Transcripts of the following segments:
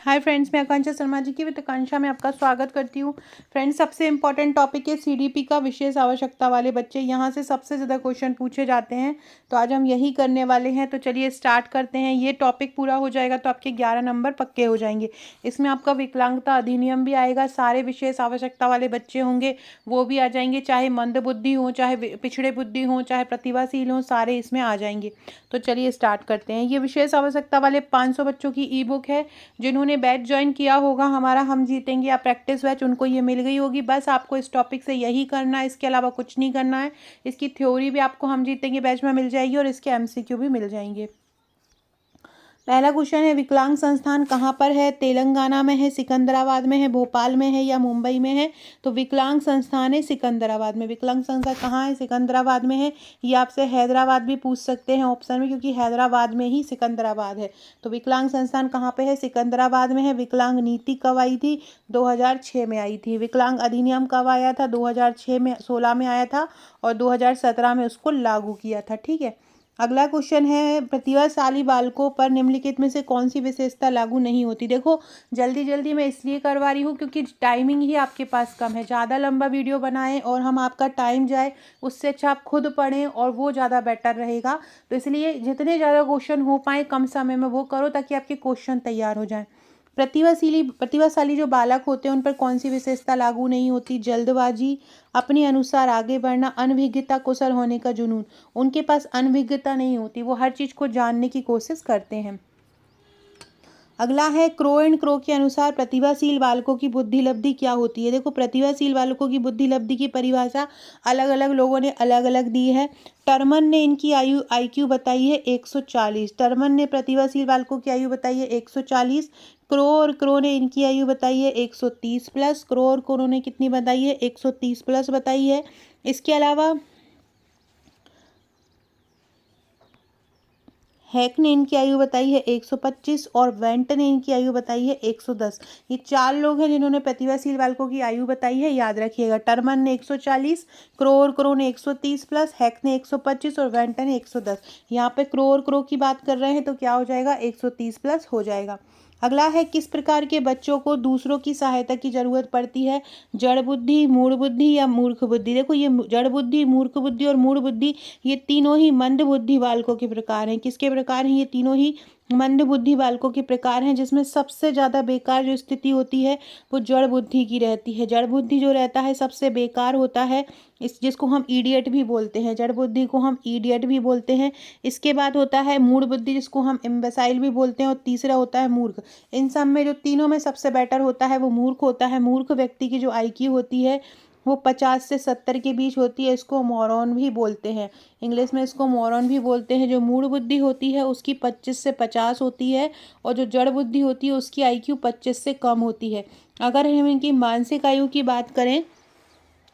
Hi friends, मैं आकांक्षा शर्मा जी की वित्त आकांक्षा में आपका स्वागत करती हूँ। फ्रेंड्स, सबसे इम्पॉर्टेंट टॉपिक है सीडीपी का, विशेष आवश्यकता वाले बच्चे। यहाँ से सबसे ज़्यादा क्वेश्चन पूछे जाते हैं, तो आज हम यही करने वाले हैं। तो चलिए स्टार्ट करते हैं। ये टॉपिक पूरा हो जाएगा तो आपके 11 नंबर पक्के हो जाएंगे। इसमें आपका विकलांगता अधिनियम भी आएगा, सारे विशेष आवश्यकता वाले बच्चे होंगे वो भी आ जाएंगे, चाहे मंद बुद्धि हो, चाहे पिछड़े बुद्धि हो, चाहे प्रतिभाशील हो, सारे इसमें आ जाएंगे। तो चलिए स्टार्ट करते हैं। ये विशेष आवश्यकता वाले 500 बच्चों की ई बुक है। जिन्होंने बैच ज्वाइन किया होगा हमारा हम जीतेंगे या प्रैक्टिस बैच, उनको ये मिल गई होगी। बस आपको इस टॉपिक से यही करना है, इसके अलावा कुछ नहीं करना है। इसकी थ्योरी भी आपको हम जीतेंगे बैच में मिल जाएगी और इसके एमसीक्यू भी मिल जाएंगे। पहला क्वेश्चन है, विकलांग संस्थान कहाँ पर है? तेलंगाना में है, सिकंदराबाद में है, भोपाल में है या मुंबई में है? तो विकलांग संस्थान है सिकंदराबाद में। विकलांग संस्था कहाँ है? सिकंदराबाद में है। ये आपसे हैदराबाद भी पूछ सकते हैं ऑप्शन में, क्योंकि हैदराबाद में ही सिकंदराबाद है। तो विकलांग संस्थान कहाँ पे है? सिकंदराबाद में है। विकलांग नीति कब आई थी? 2006 में आई थी। विकलांग अधिनियम कब आया था? 2006 में, 16 में आया था और 2017 में उसको लागू किया था। ठीक है। अगला क्वेश्चन है, प्रतिभाशाली बालकों पर निम्नलिखित में से कौन सी विशेषता लागू नहीं होती? देखो, जल्दी जल्दी मैं इसलिए करवा रही हूँ क्योंकि टाइमिंग ही आपके पास कम है। ज़्यादा लंबा वीडियो बनाएं और हम आपका टाइम जाए, उससे अच्छा आप खुद पढ़ें और वो ज़्यादा बेटर रहेगा। तो इसलिए जितने ज़्यादा क्वेश्चन हो पाए कम समय में वो करो, ताकि आपके क्वेश्चन तैयार हो जाएँ। प्रतिभाशाली जो बालक होते हैं उन पर कौन सी विशेषता लागू नहीं होती? जल्दबाजी, अपने अनुसार आगे बढ़ना, अनभिज्ञता, कुशल होने का जुनून। उनके पास अनभिज्ञता नहीं होती, वो हर चीज़ को जानने की कोशिश करते हैं। अगला है, क्रो एंड क्रो के अनुसार प्रतिभाशील बालकों की बुद्धि लब्धि क्या होती है? देखो, प्रतिभाशील बालकों की बुद्धि लब्धि की परिभाषा अलग अलग लोगों ने अलग अलग दी है। टर्मन ने इनकी आईक्यू बताई है 140। टर्मन ने प्रतिभाशील बालकों की आयु बताई है 140। क्रो और क्रो ने इनकी आयु बताई है 130 प्लस। क्रो और क्रो ने कितनी बताई है? 130 प्लस बताई है। इसके अलावा हैक ने इनकी आयु बताई है 125 और वेंट ने इनकी आयु बताई है 110। ये 4 लोग हैं जिन्होंने प्रतिभाशील बालकों की आयु बताई है, याद रखिएगा। टर्मन ने 140, क्रो और क्रो ने 130 प्लस, हैक ने 125 और वेंट ने 110। यहाँ पे क्रो और क्रो की बात कर रहे हैं तो क्या हो जाएगा? 130 प्लस हो जाएगा। अगला है, किस प्रकार के बच्चों को दूसरों की सहायता की जरूरत पड़ती है? जड़ बुद्धि, मूढ़ बुद्धि या मूर्ख बुद्धि? देखो, ये जड़ बुद्धि, मूर्ख बुद्धि और मूढ़ बुद्धि ये तीनों ही मंद बुद्धि बालकों के प्रकार हैं। किसके प्रकार हैं? ये तीनों ही मंद बुद्धि बालकों के प्रकार हैं, जिसमें सबसे ज़्यादा बेकार जो स्थिति होती है वो जड़ बुद्धि की रहती है। जड़ बुद्धि जो रहता है सबसे बेकार होता है, जिसको हम इडियट भी बोलते हैं। जड़ बुद्धि को हम इडियट भी बोलते हैं। इसके बाद होता है मूढ़ बुद्धि, जिसको हम इम्बेसाइल भी बोलते हैं, और तीसरा होता है मूर्ख। इन सब में जो तीनों में सबसे बेटर होता है वो मूर्ख होता है। मूर्ख व्यक्ति की जो आईक्यू होती है वो 50 से 70 के बीच होती है। इसको मॉरॉन भी बोलते हैं, इंग्लिश में इसको मॉरॉन भी बोलते हैं। जो मूढ़ बुद्धि होती है उसकी 25 से 50 होती है, और जो जड़ बुद्धि होती है उसकी आईक्यू 25 से कम होती है। अगर हम इनकी मानसिक आयु की बात करें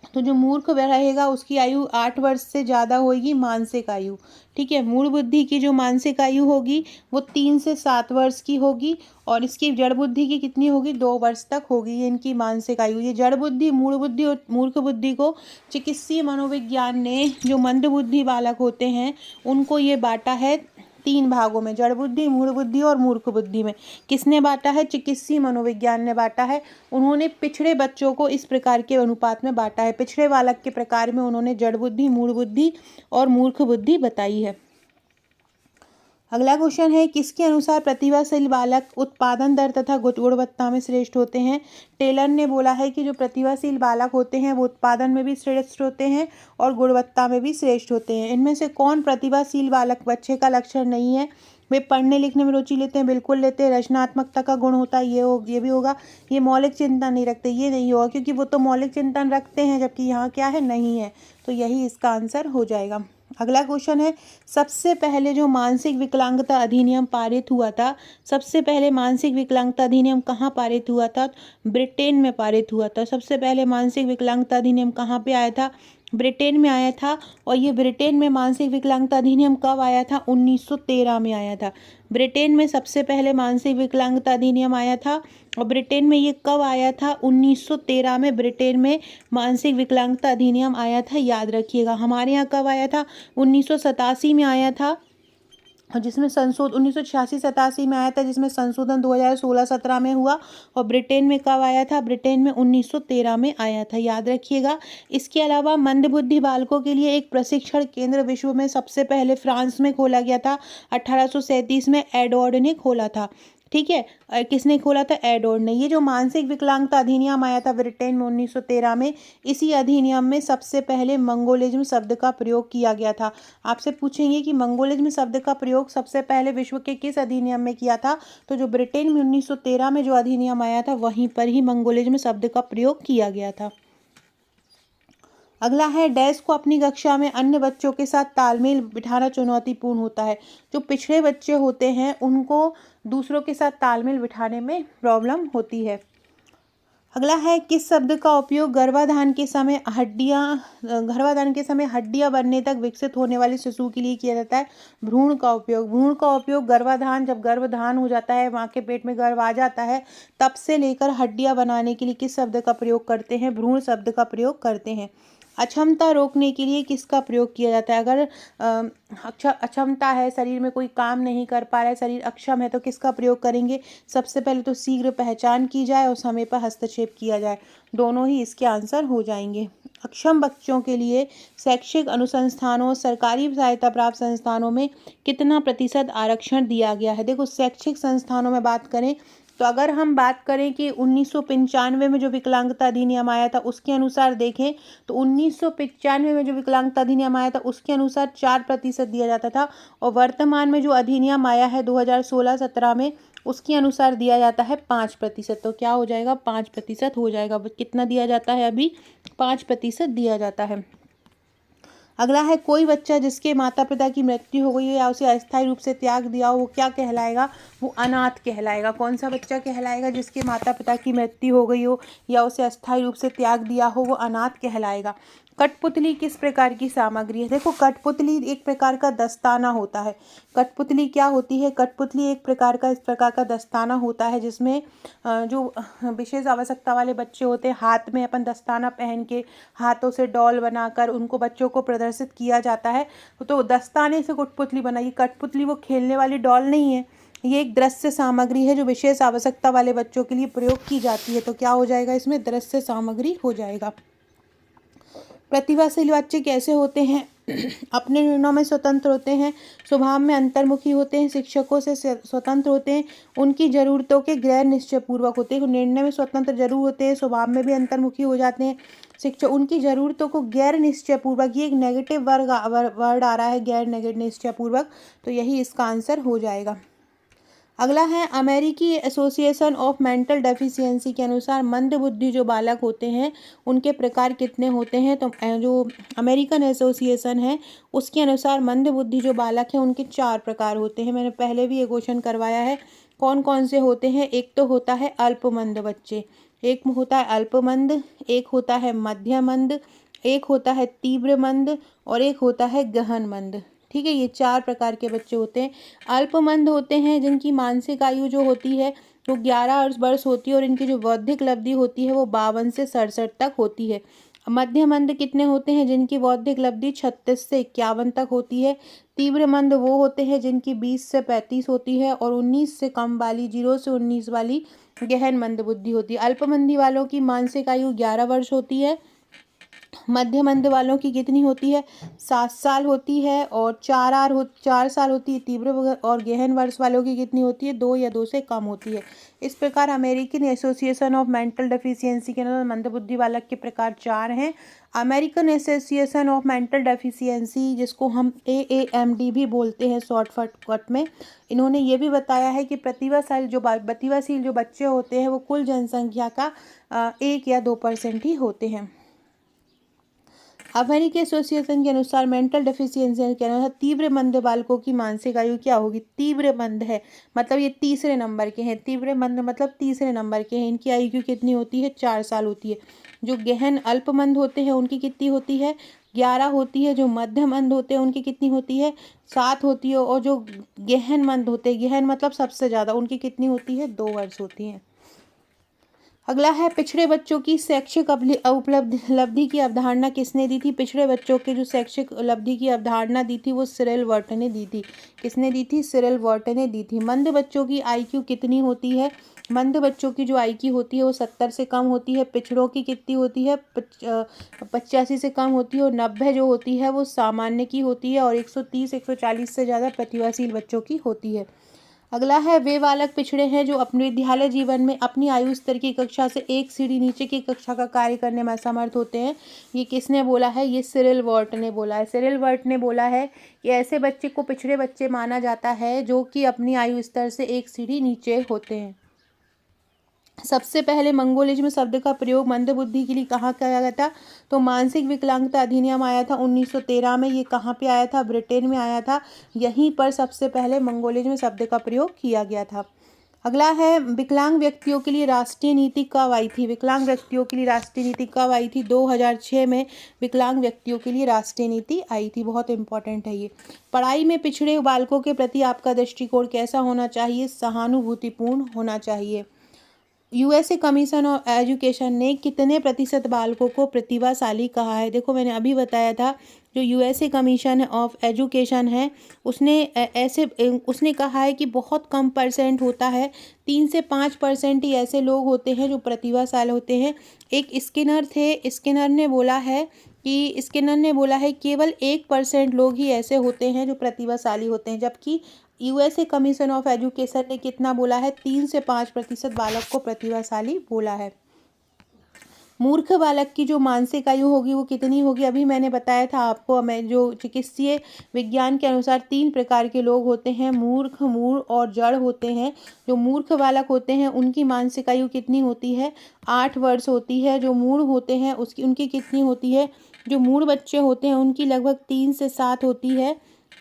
तो जो मूर्ख रहेगा उसकी आयु 8 वर्ष से ज़्यादा होगी, मानसिक आयु। ठीक है। मूढ़ बुद्धि की जो मानसिक आयु होगी वो 3 से 7 वर्ष की होगी, और इसकी जड़ बुद्धि की कितनी होगी? 2 वर्ष तक होगी ये इनकी मानसिक आयु। ये जड़ बुद्धि, मूढ़ बुद्धि और मूर्ख बुद्धि को चिकित्सीय मनोविज्ञान ने जो मंद बुद्धि बालक होते हैं उनको ये बांटा है 3 भागों में, जड़ बुद्धि, मूढ़ बुद्धि और मूर्ख बुद्धि में। किसने बांटा है? चिकित्सीय मनोविज्ञान ने बांटा है। उन्होंने पिछड़े बच्चों को इस प्रकार के अनुपात में बांटा है। पिछड़े बालक के प्रकार में उन्होंने जड़ बुद्धि, मूढ़ बुद्धि और मूर्ख बुद्धि बताई है। अगला क्वेश्चन है, किसके अनुसार प्रतिभाशील बालक उत्पादन दर तथा गुणवत्ता में श्रेष्ठ होते हैं? टेलर ने बोला है कि जो प्रतिभाशील बालक होते हैं वो उत्पादन में भी श्रेष्ठ होते हैं और गुणवत्ता में भी श्रेष्ठ होते हैं। इनमें से कौन प्रतिभाशील बालक बच्चे का लक्षण नहीं है? वे पढ़ने लिखने में रुचि लेते हैं, बिल्कुल लेते हैं। रचनात्मकता का गुण होता है, ये भी होगा। ये मौलिक चिंतन नहीं रखते, ये नहीं होगा, क्योंकि वो तो मौलिक चिंतन रखते हैं, जबकि यहाँ क्या है? नहीं है। तो यही इसका आंसर हो जाएगा। अगला क्वेश्चन है, सबसे पहले जो मानसिक विकलांगता अधिनियम पारित हुआ था, सबसे पहले मानसिक विकलांगता अधिनियम कहाँ पारित हुआ था? ब्रिटेन में पारित हुआ था। सबसे पहले मानसिक विकलांगता अधिनियम कहाँ पे आया था? ब्रिटेन में आया था। और ये ब्रिटेन में मानसिक विकलांगता अधिनियम कब आया था? 1913 में आया था। ब्रिटेन में सबसे पहले मानसिक विकलांगता अधिनियम आया था। और ब्रिटेन में ये कब आया था? 1913 में ब्रिटेन में मानसिक विकलांगता अधिनियम आया था, याद रखिएगा। हमारे यहाँ कब आया था? 1987 में आया था। और जिसमें संशोध 1986-87 में आया था, जिसमें संशोधन 2016-17 में हुआ। और ब्रिटेन में कब आया था? ब्रिटेन में 1913 में आया था, याद रखिएगा। इसके अलावा मंदबुद्धि बालकों के लिए एक प्रशिक्षण केंद्र विश्व में सबसे पहले फ्रांस में खोला गया था। 1837 में एडवर्ड ने खोला था। ठीक है, किसने खोला था? एडवर्ड ने। ये जो मानसिक विकलांगता अधिनियम आया था ब्रिटेन में 1913 में, इसी अधिनियम में सबसे पहले मंगोलिज्म शब्द का प्रयोग किया गया था। आपसे पूछेंगे कि मंगोलिज्म शब्द का प्रयोग सबसे पहले विश्व के किस अधिनियम में किया था? तो जो ब्रिटेन में 1913 में जो अधिनियम आया था, वहीं पर ही मंगोलिज्म शब्द का प्रयोग किया गया था। अगला है, डैश को अपनी कक्षा में अन्य बच्चों के साथ तालमेल बिठाना चुनौतीपूर्ण होता है। जो पिछड़े बच्चे होते हैं उनको दूसरों के साथ तालमेल बिठाने में प्रॉब्लम होती है। अगला है, किस शब्द का उपयोग गर्भाधान के समय हड्डियां बनने तक विकसित होने वाले शिशु के लिए किया जाता है? भ्रूण का उपयोग। भ्रूण का उपयोग गर्भाधान, जब गर्भधान हो जाता है, माँ के पेट में गर्भ आ जाता है, तब से लेकर हड्डियां बनाने के लिए किस शब्द का प्रयोग करते हैं? भ्रूण शब्द का प्रयोग करते हैं। अक्षमता रोकने के लिए किसका प्रयोग किया जाता है? अगर अक्षमता है, शरीर में कोई काम नहीं कर पा रहा है, शरीर अक्षम है, तो किसका प्रयोग करेंगे? सबसे पहले तो शीघ्र पहचान की जाए और समय पर हस्तक्षेप किया जाए। दोनों ही इसके आंसर हो जाएंगे। अक्षम बच्चों के लिए शैक्षिक अनुसंधानों, सरकारी सहायता प्राप्त संस्थानों में कितना प्रतिशत आरक्षण दिया गया है? देखो, शैक्षिक संस्थानों में बात करें तो अगर हम बात करें कि 1995 में जो विकलांगता अधिनियम आया था उसके अनुसार देखें तो 1995 में जो विकलांगता अधिनियम आया था उसके अनुसार 4% दिया जाता था। और वर्तमान में जो अधिनियम आया है 2016-17 में, उसके अनुसार दिया जाता है 5%। तो क्या हो जाएगा? 5% हो जाएगा। कितना दिया जाता है? अभी 5% दिया जाता है। अगला है, कोई बच्चा जिसके माता पिता की मृत्यु हो गई हो या उसे अस्थायी रूप से त्याग दिया हो, वो क्या कहलाएगा? वो अनाथ कहलाएगा। कौन सा बच्चा कहलाएगा? जिसके माता पिता की मृत्यु हो गई हो या उसे अस्थायी रूप से त्याग दिया हो, वो अनाथ कहलाएगा। कठपुतली किस प्रकार की सामग्री है? देखो, कठपुतली एक प्रकार का दस्ताना होता है। कठपुतली क्या होती है? कठपुतली एक प्रकार का इस प्रकार का दस्ताना होता है जिसमें जो विशेष आवश्यकता वाले बच्चे होते हैं, हाथ में अपन दस्ताना पहन के हाथों से डॉल बनाकर उनको बच्चों को प्रदर्शित किया जाता है। तो दस्ताने से कठपुतली बनाई। कठपुतली वो खेलने वाली डॉल नहीं है, ये एक दृश्य सामग्री है जो विशेष आवश्यकता वाले बच्चों के लिए प्रयोग की जाती है। तो क्या हो जाएगा? इसमें दृश्य सामग्री हो जाएगा। प्रतिभाशाली बच्चे कैसे होते हैं? अपने निर्णयों में स्वतंत्र होते हैं, स्वभाव में अंतर्मुखी होते हैं, शिक्षकों से स्वतंत्र होते हैं, उनकी ज़रूरतों के गैर निश्चयपूर्वक होते हैं। निर्णय में स्वतंत्र जरूर होते हैं, स्वभाव में भी अंतर्मुखी हो जाते हैं, शिक्षक उनकी ज़रूरतों को गैर निश्चयपूर्वक, ये एक नेगेटिव वर्ड आ रहा है, गैर निश्चयपूर्वक, तो यही इसका आंसर हो जाएगा। अगला है, अमेरिकी एसोसिएशन ऑफ मेंटल डेफिशिएंसी के अनुसार मंदबुद्धि जो बालक होते हैं उनके प्रकार कितने होते हैं? तो जो अमेरिकन एसोसिएशन है उसके अनुसार मंदबुद्धि जो बालक हैं उनके 4 प्रकार होते हैं। मैंने पहले भी ये क्वेश्चन करवाया है। कौन कौन से होते हैं? एक तो होता है अल्पमंद बच्चे, एक होता है अल्पमंद, एक होता है मध्यमंद, एक होता है तीव्र मंद और एक होता है गहन मंद। ठीक है, ये 4 प्रकार के बच्चे होते हैं। अल्पमंद होते हैं जिनकी मानसिक आयु जो होती है वो 11 वर्ष होती है और इनकी जो बौद्धिक लब्धि होती है वो 52 से 67 तक होती है। मध्यमंद कितने होते हैं? जिनकी बौद्धिक लब्धि 36 से 51 तक होती है। तीव्र मंद वो होते हैं जिनकी 20 से 35 होती है और 19 से कम वाली, 0 से 19 वाली गहन मंद बुद्धि होती है। अल्पमंदी वालों की मानसिक आयु 11 वर्ष होती है। मध्य मंद वालों की कितनी होती है? 7 साल होती है और 4 साल होती है। तीव्र और गहन वर्ष वालों की कितनी होती है? 2 या 2 से कम होती है। इस प्रकार American association of mental deficiency के अनुसार मंदबुद्धि बालक के प्रकार 4 हैं। American association of mental deficiency, जिसको हम AAMD भी बोलते हैं शॉर्टकट में, इन्होंने ये भी बताया है कि प्रतिभाशील जो बच्चे होते हैं वो कुल जनसंख्या का 1 या 2% ही होते हैं। अमेरिकी एसोसिएशन के अनुसार मेंटल डेफिशिएंसी के अनुसार तीव्र मंद बालकों की मानसिक आयु क्या होगी? तीव्र मंद है मतलब ये तीसरे नंबर के हैं। तीव्र मंद मतलब तीसरे नंबर के हैं। इनकी आयु कितनी होती है? 4 साल होती है। जो गहन अल्पमंद होते हैं उनकी कितनी होती है? 11 होती है। जो मध्यम मंद होते हैं उनकी कितनी होती है? 7 होती है। और जो गहन मंद होते हैं, गहन मतलब सबसे ज़्यादा, उनकी कितनी होती है? 2 वर्ष होती है। अगला है पिछड़े बच्चों की शैक्षिक उपलब्धि की अवधारणा किसने दी थी। पिछड़े बच्चों के जो शैक्षिक उपलब्धि की अवधारणा दी थी वो सिरिल वर्ट ने दी थी। किसने दी थी? सिरिल वर्ट ने दी थी। मंद बच्चों की आईक्यू कितनी होती है? मंद बच्चों की जो आईक्यू होती है वो 70 से कम होती है। पिछड़ों की कितनी होती है? 85 से कम होती है। और 90 जो होती है वो सामान्य की होती है। और 130 140 से ज़्यादा प्रतिभाशील बच्चों की होती है। अगला है वे बालक पिछड़े हैं जो अपने विद्यालय जीवन में अपनी आयु स्तर की कक्षा से एक सीढ़ी नीचे की कक्षा का कार्य करने में असमर्थ होते हैं। ये किसने बोला है? ये सिरिल वर्ट ने बोला है। सिरिल वर्ट ने बोला है कि ऐसे बच्चे को पिछड़े बच्चे माना जाता है जो कि अपनी आयु स्तर से एक सीढ़ी नीचे होते हैं। सबसे पहले मंगोलिज्म शब्द का प्रयोग मंदबुद्धि के लिए कहाँ किया गया था? तो मानसिक विकलांगता अधिनियम आया था 1913 में। ये कहाँ पे आया था? ब्रिटेन में आया था। यहीं पर सबसे पहले मंगोलिज्म शब्द का प्रयोग किया गया था। अगला है विकलांग व्यक्तियों के लिए राष्ट्रीय नीति कब आई थी? विकलांग व्यक्तियों के लिए राष्ट्रीय नीति कब आई थी? 2006 में विकलांग व्यक्तियों के लिए राष्ट्रीय नीति आई थी। बहुत इंपॉर्टेंट है ये। पढ़ाई में पिछड़े बालकों के प्रति आपका दृष्टिकोण कैसा होना चाहिए? सहानुभूतिपूर्ण होना चाहिए। यूएसए कमीशन ऑफ एजुकेशन ने कितने प्रतिशत बालकों को प्रतिभाशाली कहा है? देखो मैंने अभी बताया था जो यूएसए कमीशन ऑफ एजुकेशन है उसने कहा है कि बहुत कम परसेंट होता है। 3 से 5% ही ऐसे लोग होते हैं जो प्रतिभाशाली होते हैं। एक स्किनर ने बोला है केवल 1% लोग ही ऐसे होते हैं जो प्रतिभाशाली होते हैं। जबकि यूएसए कमीशन ऑफ एजुकेशन ने कितना बोला है? 3 से 5% बालक को प्रतिभाशाली बोला है। मूर्ख बालक की जो मानसिक आयु होगी वो कितनी होगी? अभी मैंने बताया था आपको। मैं जो चिकित्सीय विज्ञान के अनुसार 3 प्रकार के लोग होते हैं, मूर्ख, मूढ़ और जड़ होते हैं। जो मूर्ख बालक होते हैं उनकी मानसिक आयु कितनी होती है? 8 वर्ष होती है। जो मूढ़ होते हैं उनकी कितनी होती है? जो मूढ़ बच्चे होते हैं उनकी लगभग 3 से 7 होती है।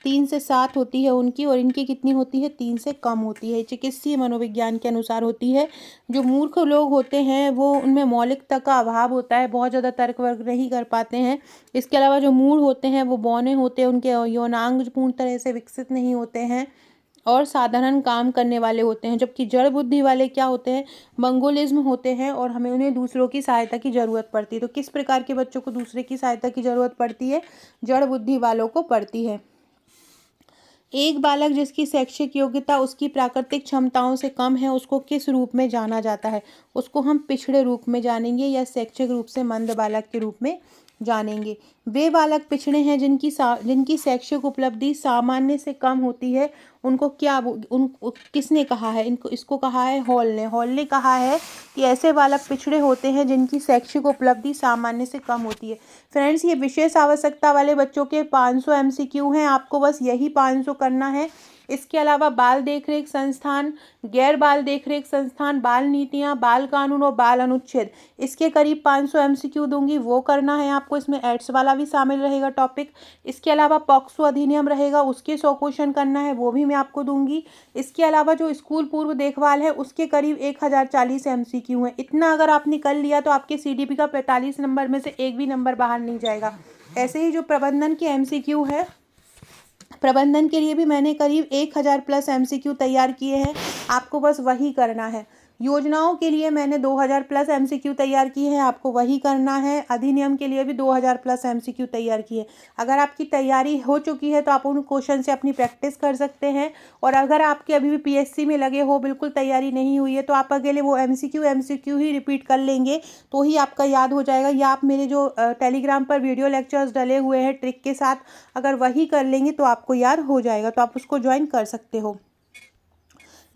3 से 7 होती है उनकी। और इनकी कितनी होती है? 3 से कम होती है। चिकित्सीय मनोविज्ञान के अनुसार होती है। जो मूर्ख लोग होते हैं वो उनमें मौलिकता का अभाव होता है, बहुत ज़्यादा तर्क वर्क नहीं कर पाते हैं। इसके अलावा जो मूढ़ होते हैं वो बौने होते हैं, उनके यौनांग पूर्ण तरह से विकसित नहीं होते हैं और साधारण काम करने वाले होते हैं। जबकि जड़ बुद्धि वाले क्या होते हैं? मंगोलिज्म होते हैं और हमें उन्हें दूसरों की सहायता की ज़रूरत पड़ती है। तो किस प्रकार के बच्चों को दूसरे की सहायता की ज़रूरत पड़ती है? जड़ बुद्धि वालों को पड़ती है। एक बालक जिसकी शैक्षिक योग्यता उसकी प्राकृतिक क्षमताओं से कम है उसको किस रूप में जाना जाता है? उसको हम पिछड़े रूप में जानेंगे या शैक्षिक रूप से मंद बालक के रूप में जानेंगे। वे बालक पिछड़े हैं जिनकी शैक्षिक उपलब्धि सामान्य से कम होती है। उनको किसने कहा है? इसको कहा है हॉल ने कहा है कि ऐसे बालक पिछड़े होते हैं जिनकी शैक्षिक उपलब्धि सामान्य से कम होती है। फ्रेंड्स, ये विशेष आवश्यकता वाले बच्चों के 500 MCQ हैं। आपको बस यही 500 करना है। इसके अलावा बाल देखरेख संस्थान, गैर बाल देखरेख संस्थान, बाल नीतियाँ, बाल कानून और बाल अनुच्छेद, इसके करीब 500 MCQ दूंगी, वो करना है आपको। इसमें एड्स वाला भी शामिल रहेगा टॉपिक। इसके अलावा पॉक्सो अधिनियम रहेगा, उसके 100 क्वेश्चन करना है, वो भी मैं आपको दूंगी। इसके अलावा जो स्कूल पूर्व देखभाल है उसके करीब 1040 MCQ हैं। इतना अगर आपने कर लिया तो आपके CDP का 45 नंबर में से एक भी नंबर बाहर नहीं जाएगा। ऐसे ही जो प्रबंधन के MCQ है, प्रबंधन के लिए भी मैंने करीब 1000+ MCQ तैयार किए हैं। आपको बस वही करना है। योजनाओं के लिए मैंने 2000+ MCQ तैयार किए हैं, आपको वही करना है। अधिनियम के लिए भी 2000+ MCQ तैयार किए। अगर आपकी तैयारी हो चुकी है तो आप उन क्वेश्चन से अपनी प्रैक्टिस कर सकते हैं। और अगर आपके अभी भी PSC में लगे हो, बिल्कुल तैयारी नहीं हुई है, तो आप अकेले वो MCQ ही रिपीट कर लेंगे तो ही आपका याद हो जाएगा। या आप मेरे जो टेलीग्राम पर वीडियो लेक्चर्स डले हुए हैं ट्रिक के साथ, अगर वही कर लेंगे तो आपको याद हो जाएगा, तो आप उसको ज्वाइन कर सकते हो।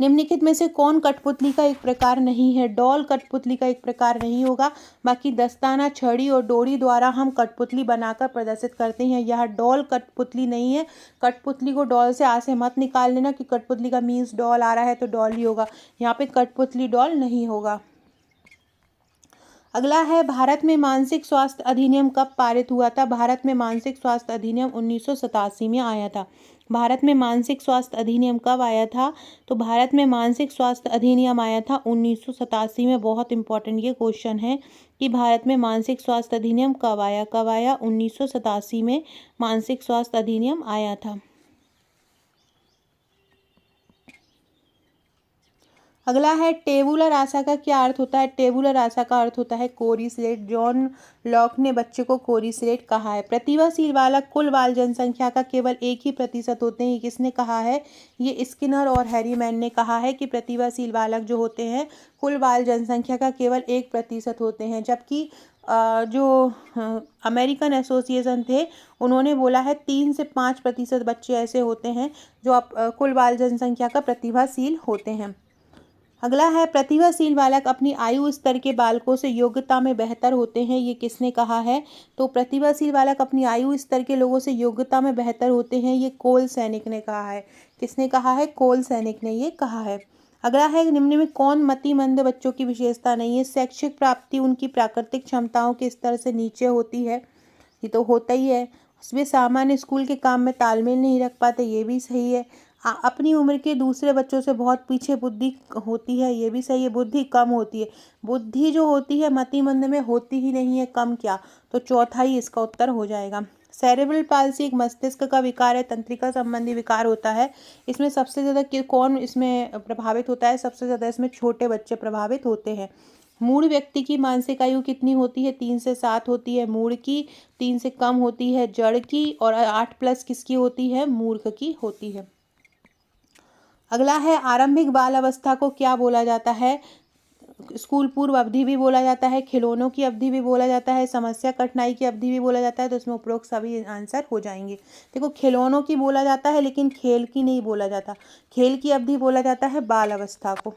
निम्नलिखित में से कौन कठपुतली का एक प्रकार नहीं है? डॉल कठपुतली का एक प्रकार नहीं होगा। बाकी दस्ताना, छड़ी और डोरी द्वारा हम कठपुतली बनाकर प्रदर्शित करते हैं। यह डॉल कठपुतली नहीं है। कठपुतली को डॉल से आज से मत निकाल लेना कि कठपुतली का मीन्स डॉल आ रहा है तो डॉल ही होगा। यहाँ पे कठपुतली डॉल नहीं होगा। अगला है भारत में मानसिक स्वास्थ्य अधिनियम कब पारित हुआ था? भारत में मानसिक स्वास्थ्य अधिनियम 1987 में आया था। भारत में मानसिक स्वास्थ्य अधिनियम कब आया था? तो भारत में मानसिक स्वास्थ्य अधिनियम आया था 1987 में। बहुत इंपॉर्टेंट ये क्वेश्चन है कि भारत में मानसिक स्वास्थ्य अधिनियम कब आया? 1987 में मानसिक स्वास्थ्य अधिनियम आया था। अगला है टेबुलर आशा का क्या अर्थ होता है। टेबुलर आशा का अर्थ होता है कोरिलेट। जॉन लॉक ने बच्चे को कोरिलेट कहा है। प्रतिभाशील बालक कुल बाल जनसंख्या का केवल 1% होते हैं। ये किसने कहा है? ये स्किनर और हैरीमैन ने कहा है कि प्रतिभाशील बालक जो होते हैं कुल बाल जनसंख्या का केवल 1% होते हैं। जबकि जो अमेरिकन एसोसिएशन थे उन्होंने बोला है 3 से 5% बच्चे ऐसे होते हैं जो कुल बाल जनसंख्या का प्रतिभाशील होते हैं। अगला है प्रतिभाशील बालक अपनी आयु स्तर के बालकों से योग्यता में बेहतर होते हैं। ये किसने कहा है? तो प्रतिभाशील बालक अपनी आयु स्तर के लोगों से योग्यता में बेहतर होते हैं, ये कोल सैनिक ने कहा है। किसने कहा है? कोल सैनिक ने ये कहा है। अगला है निम्न में कौन मतिमंद बच्चों की विशेषता नहीं है। शैक्षिक प्राप्ति उनकी प्राकृतिक क्षमताओं के स्तर से नीचे होती है, ये तो होता ही है। वे सामान्य स्कूल के काम में तालमेल नहीं रख पाते, ये भी सही है। अपनी उम्र के दूसरे बच्चों से बहुत पीछे बुद्धि होती है, ये भी सही है। बुद्धि कम होती है। बुद्धि जो होती है मतिमंद में होती ही नहीं है, कम क्या, तो चौथा ही इसका उत्तर हो जाएगा। सेरेब्रल पाल्सी एक मस्तिष्क का विकार है, तंत्रिका संबंधी विकार होता है। इसमें सबसे ज़्यादा कौन इसमें प्रभावित होता है? सबसे ज़्यादा इसमें छोटे बच्चे प्रभावित होते हैं। मूढ़ व्यक्ति की मानसिक आयु कितनी होती है? 3 से 7 होती है मूढ़ की, 3 से कम होती है जड़ की, और 8+ किसकी होती है? मूर्ख की होती है। अगला है आरंभिक बाल अवस्था को क्या बोला जाता है? स्कूल पूर्व अवधि भी बोला जाता है, खिलौनों की अवधि भी बोला जाता है, समस्या कठिनाई की अवधि भी बोला जाता है। तो इसमें उपरोक्त सभी आंसर हो जाएंगे। देखो खिलौनों की बोला जाता है लेकिन खेल की नहीं बोला जाता। खेल की अवधि बोला जाता है बाल अवस्था को।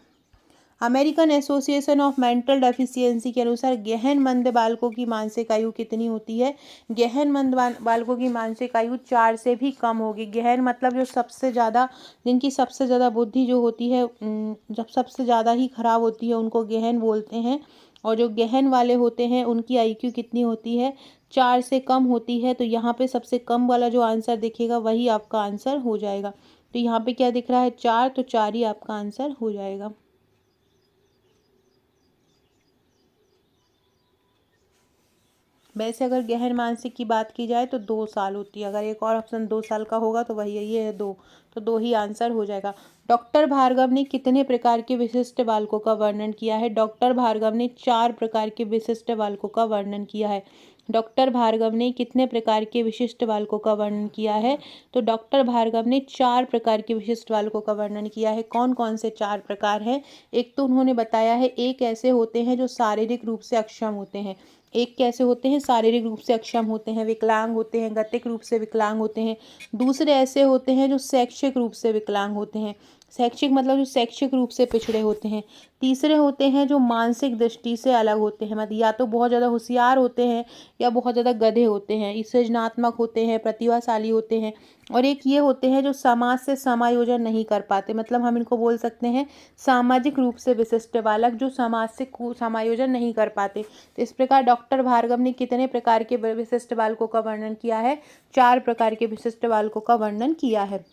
American association of mental deficiency के अनुसार गहन मंद बालकों की मानसिक आयु कितनी होती है? गहन मंद बालकों की मानसिक आयु 4 से भी कम होगी। गहन मतलब जो सबसे ज़्यादा, जिनकी सबसे ज़्यादा बुद्धि जो होती है जब सबसे ज़्यादा ही खराब होती है उनको गहन बोलते हैं। और जो गहन वाले होते हैं उनकी आईक्यू कितनी होती है? 4 से कम होती है। तो यहाँ पे सबसे कम वाला जो आंसर दिखेगा वही आपका आंसर हो जाएगा। तो यहाँ पे क्या दिख रहा है? 4, तो 4 ही आपका आंसर हो जाएगा। वैसे अगर गहन मानसिक की बात की जाए तो 2 साल होती है। अगर एक और ऑप्शन 2 साल का होगा तो वही है, ये है 2, तो 2 ही आंसर हो जाएगा। डॉक्टर भार्गव ने कितने प्रकार के विशिष्ट बालकों का वर्णन किया है? डॉक्टर भार्गव ने 4 प्रकार के विशिष्ट बालकों का वर्णन किया है। डॉक्टर भार्गव ने कितने प्रकार के विशिष्ट बालकों का वर्णन किया है? तो डॉक्टर भार्गव ने 4 प्रकार के विशिष्ट बालकों का वर्णन किया है। कौन कौन से 4 प्रकार हैं? एक तो उन्होंने बताया है, एक ऐसे होते हैं जो शारीरिक रूप से अक्षम होते हैं। एक कैसे होते हैं? शारीरिक रूप से अक्षम होते हैं, विकलांग होते हैं, गतिक रूप से विकलांग होते हैं। दूसरे ऐसे होते हैं जो शैक्षिक रूप से विकलांग होते हैं। शैक्षिक मतलब जो शैक्षिक रूप से पिछड़े होते हैं। तीसरे होते हैं जो मानसिक दृष्टि से अलग होते हैं, मतलब या तो बहुत ज़्यादा होशियार होते हैं या बहुत ज़्यादा गधे होते हैं, सृजनात्मक होते हैं, प्रतिभाशाली होते हैं। और एक ये होते हैं जो समाज से समायोजन नहीं कर पाते, मतलब हम इनको बोल सकते हैं सामाजिक रूप से विशिष्ट बालक, जो समाज से समायोजन नहीं कर पाते। तो इस प्रकार डॉक्टर भार्गव ने कितने प्रकार के विशिष्ट बालकों का वर्णन किया है? 4 प्रकार के विशिष्ट बालकों का वर्णन किया है।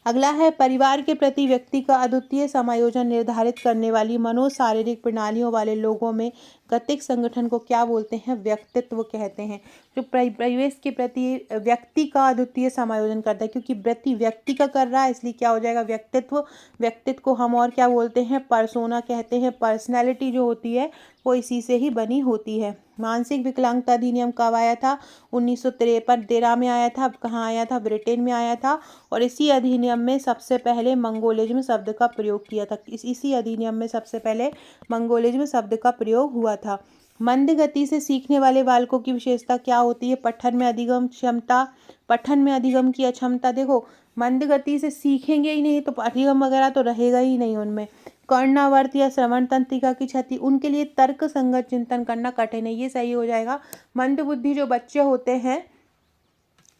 अगला है परिवार के प्रति व्यक्ति का अद्वितीय समायोजन निर्धारित करने वाली मनोशारीरिक प्रणालियों वाले लोगों में गतिक संगठन को क्या बोलते हैं? व्यक्तित्व कहते हैं। जो परिवेश के प्रति व्यक्ति का अद्वितीय समायोजन करता है, क्योंकि व्यक्ति का कर रहा है इसलिए क्या हो जाएगा? व्यक्तित्व। व्यक्तित्व को हम और क्या बोलते हैं? पर्सोना कहते हैं। पर्सनैलिटी जो होती है वो इसी से ही बनी होती है। मानसिक विकलांगता अधिनियम कब आया था? 1953 में आया था। अब कहाँ आया था? ब्रिटेन में आया था। और इसी अधिनियम में सबसे पहले मंगोलिज्म शब्द का प्रयोग किया था। इसी अधिनियम में सबसे पहले मंगोलिज्म शब्द का प्रयोग हुआ था। मंद गति से सीखने वाले बालकों की विशेषता क्या होती है? पठन में अधिगम क्षमता, पठन में अधिगम की अक्षमता। देखो मंद गति से सीखेंगे ही नहीं तो अधिगम वगैरह तो रहेगा ही नहीं उनमें। कर्णावर्त या श्रवण तंत्रिका की क्षति, उनके लिए तर्क संगत चिंतन करना कठिन है, ये सही हो जाएगा। मंद बुद्धि जो बच्चे होते हैं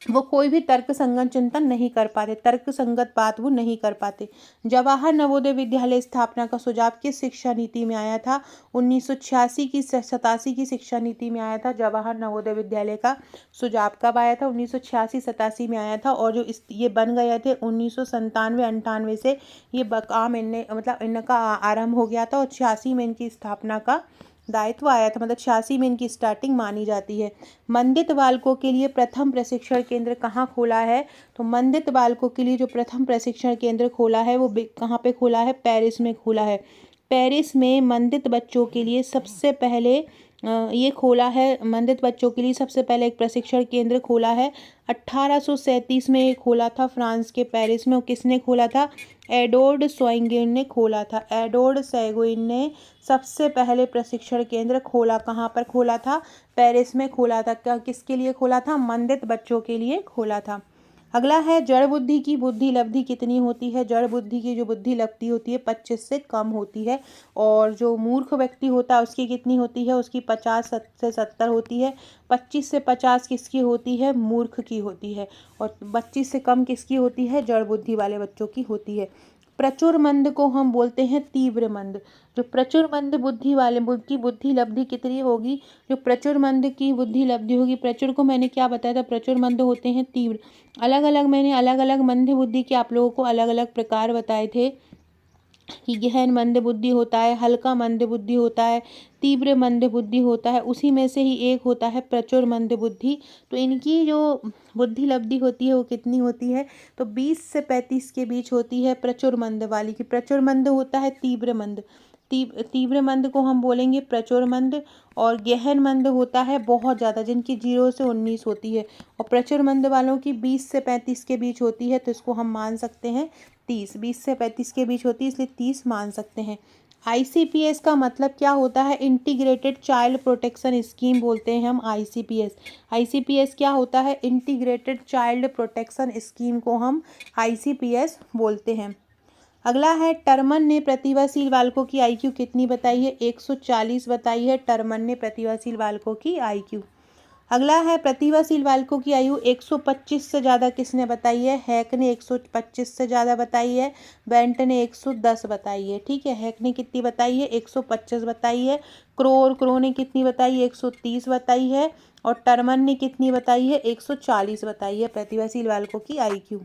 वो कोई भी तर्क संगत चिंतन नहीं कर पाते, तर्क संगत बात वो नहीं कर पाते। जवाहर नवोदय विद्यालय स्थापना का सुझाव किस शिक्षा नीति में आया था? 1986 की 87 की शिक्षा नीति में आया था। जवाहर नवोदय विद्यालय का सुझाव कब आया था? 1986-87 में आया था। और जो ये बन गए थे 1997-98 से ये काम इनका आरंभ हो गया था और 86 में इनकी स्थापना का दायित्व आया था, मतलब 86 में इनकी स्टार्टिंग मानी जाती है। मंदित बालकों के लिए प्रथम प्रशिक्षण केंद्र कहाँ खोला है? तो मंदित बालकों के लिए जो प्रथम प्रशिक्षण केंद्र खोला है वो कहाँ पे खोला है? पेरिस में खोला है। पेरिस में मंदित बच्चों के लिए सबसे पहले ये खोला है। मंदित बच्चों के लिए सबसे पहले एक प्रशिक्षण केंद्र खोला है। 1837 में ये खोला था फ्रांस के पेरिस में। और किसने खोला था? एडोर्ड सोइंगेन ने खोला था। एडोर्ड सैगोइन ने सबसे पहले प्रशिक्षण केंद्र खोला। कहाँ पर खोला था? पेरिस में खोला था। किसके लिए खोला था? मंदित बच्चों के लिए खोला था। अगला है, जड़ बुद्धि की बुद्धि लब्धि कितनी होती है? जड़ बुद्धि की जो बुद्धि लब्धि होती है 25 से कम होती है। और जो मूर्ख व्यक्ति होता है उसकी कितनी होती है? उसकी 50 से 70 होती है। 25 से 50 किसकी होती है? मूर्ख की होती है। और 25 से कम किसकी होती है? जड़ बुद्धि वाले बच्चों की होती है। प्रचुर मंद को हम बोलते हैं तीव्र मंद। जो प्रचुर मंद बुद्धि वाले की बुद्धि लब्धि कितनी होगी? जो प्रचुर मंद की बुद्धि लब्धि होगी, प्रचुर को मैंने क्या बताया था? प्रचुर मंद होते हैं तीव्र। मैंने अलग अलग मंद बुद्धि के आप लोगों को अलग अलग प्रकार बताए थे कि गहन मंद बुद्धि होता है, हल्का मंद बुद्धि होता है, तीव्र मंद बुद्धि होता है। उसी में से ही एक होता है प्रचुर मंद बुद्धि। तो इनकी जो बुद्धि लब्धि होती है वो कितनी होती है? तो 20 से 35 के बीच होती है प्रचुर मंद वाली की। प्रचुर मंद होता है तीव्र मंद। तीव्र मंद को हम बोलेंगे प्रचुर मंद। और गहन मंद होता है बहुत ज़्यादा, जिनकी 0 से 19 होती है। और प्रचुर मंद वालों की 20 से 35 के बीच होती है, तो इसको हम मान सकते हैं 30। 20 से 35 के बीच होती है, इसलिए 30 मान सकते हैं। ICPS का मतलब क्या होता है? इंटीग्रेटेड चाइल्ड प्रोटेक्शन स्कीम बोलते हैं हम ICPS। ICPS क्या होता है? इंटीग्रेटेड चाइल्ड प्रोटेक्शन स्कीम को हम ICPS बोलते हैं। अगला है, टर्मन ने प्रतिभाशील बालकों की IQ कितनी बताई है? 140 बताई है टर्मन ने प्रतिभाशील बालकों की IQ। अगला है, प्रतिभाशील बालकों की आयु 125 से ज़्यादा किसने बताई है? हैक ने 125 से ज़्यादा बताई है। बेंट ने 110 बताई है। ठीक है, हैक ने कितनी बताई है? 125 बताई है। क्रो ने कितनी बताई है? 130 बताई है। और टर्मन ने कितनी बताई है? 140 बताई है प्रतिभाशील बालकों की IQ।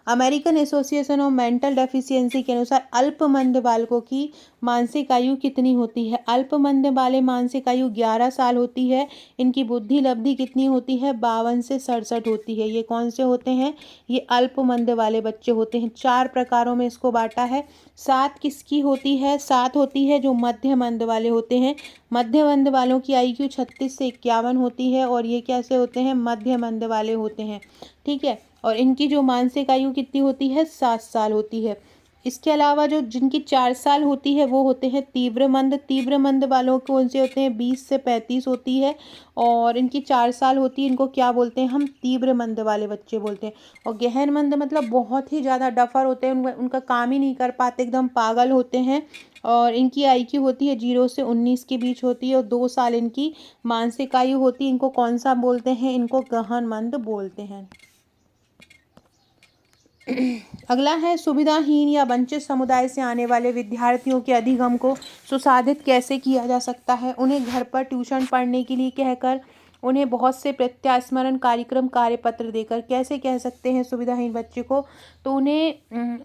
American association of mental deficiency के अनुसार अल्पमंद बालकों की मानसिक आयु कितनी होती है? अल्पमंद वाले मानसिक आयु 11 साल होती है। इनकी बुद्धि लब्धि कितनी होती है? 52 से 67 होती है। ये कौन से होते हैं? ये अल्पमंद वाले बच्चे होते हैं। 4 प्रकारों में इसको बांटा है। 7 किसकी होती है? 7 होती है जो मध्य मंद वाले होते हैं। मध्य मंद वालों की IQ 36 से 51 होती है। और ये कैसे होते हैं? मध्य मंद वाले होते हैं। ठीक है, और इनकी जो मानसिक आयु कितनी होती है? 7 साल होती है। इसके अलावा जो जिनकी 4 साल होती है वो होते हैं तीव्र मंद। तीव्र मंद वालों कौन से होते हैं? 20 से 35 होती है। और इनकी 4 साल होती है, इनको क्या बोलते हैं? हम तीव्र मंद वाले बच्चे बोलते हैं। और गहन मंद मतलब बहुत ही ज़्यादा डफर होते हैं, उनका काम ही नहीं कर पाते, एकदम पागल होते हैं। और इनकी IQ होती है 0 से 19 के बीच होती है। और 2 साल इनकी मानसिक आयु होती है। इनको कौन सा बोलते हैं? इनको गहन मंद बोलते हैं। अगला है, सुविधाहीन या वंचित समुदाय से आने वाले विद्यार्थियों के अधिगम को सुसाधित कैसे किया जा सकता है? उन्हें घर पर ट्यूशन पढ़ने के लिए कहकर, उन्हें बहुत से प्रत्यास्मरण कार्यक्रम कार्यपत्र देकर। कैसे कह सकते हैं सुविधाहीन बच्चे को? तो उन्हें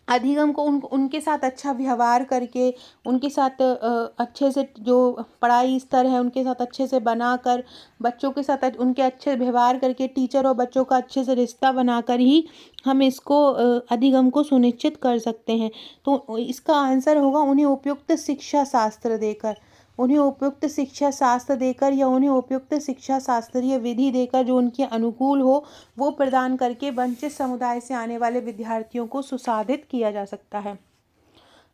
अधिगम को उनके साथ अच्छा व्यवहार करके, उनके साथ अच्छे से जो पढ़ाई स्तर है उनके साथ अच्छे से बनाकर, बच्चों के साथ उनके अच्छे व्यवहार करके, टीचर और बच्चों का अच्छे से रिश्ता बनाकर ही हम इसको अधिगम को सुनिश्चित कर सकते हैं। तो इसका आंसर होगा उन्हें उपयुक्त शिक्षा शास्त्र देकर। उन्हें उपयुक्त शिक्षा शास्त्र देकर या उन्हें उपयुक्त शिक्षा शास्त्रीय विधि देकर जो उनके अनुकूल हो वो प्रदान करके वंचित समुदाय से आने वाले विद्यार्थियों को सुसाधित किया जा सकता है।